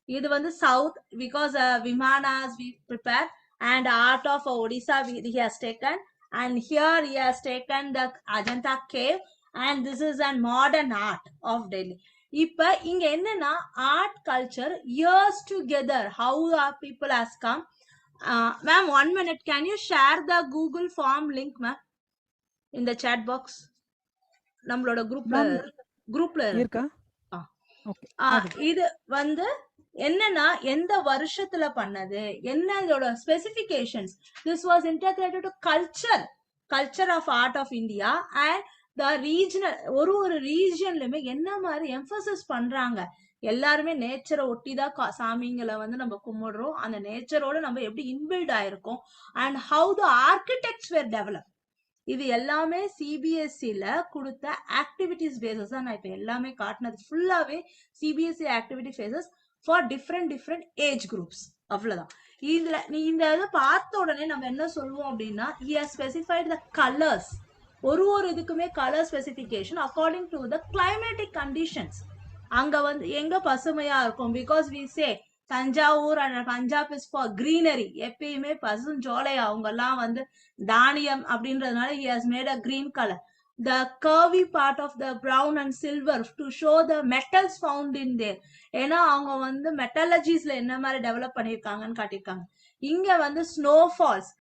இது வந்து south because vimanas we prepare and art of Odisha he has taken, and here he has taken the Ajanta cave, and this is a modern art of Delhi. இப்ப இங்க என்னன்னா art culture years together, how our people has come. Ma'am, 1 minute, can you share the Google form link, ma'am, in the chat box? நம்மளோட குரூப்ல இருக்கா? ஓகே. இது வந்து என்னன்னா எந்த வருஷத்துல பண்ணது, என்ன இதோட specifications. This was integrated to culture of art of India and the regional. ஒரு ரீஜன்லயுமே என்ன மாதிரி எம்பசிஸ் பண்றாங்க. எல்லாருமே நேச்சரை ஒட்டிதான் சாமிங்களை வந்து நம்ம கும்பிடுறோம். அந்த நேச்சரோட நம்ம எப்படி இன்பில்ட் ஆயிருக்கோம் and how the architects were develop. இது எல்லாமே சிபிஎஸ்சில கொடுத்த ஆக்டிவிட்டிஸ் பேசஸ் தான். நான் இப்ப எல்லாமே காட்டினது ஃபுல்லாவே CBSE activity pages for different age groups. அவ்வளவுதான். இதுல நீ இந்த இதை பார்த்த உடனே நம்ம என்ன சொல்லுவோம் அப்படின்னா he has specified the colors. ஒரு இதுக்குமே colour specification according to the climatic conditions. அங்க வந்து எங்க பசுமையா இருக்கும், because we say Thanjavur and Punjab is for greenery. எப்பயுமே பசுஞ்சோலை, அவங்க எல்லாம் வந்து தானியம் அப்படின்றதுனால he has made a green color. The curvy part of the brown and silver to show the metals found in there. ஏன்னா அவங்க வந்து மெட்டாலஜிஸ்ல என்ன மாதிரி டெவலப் பண்ணிருக்காங்கன்னு காட்டியிருக்காங்க. இங்க வந்து ஸ்னோஃபால்ஸ்,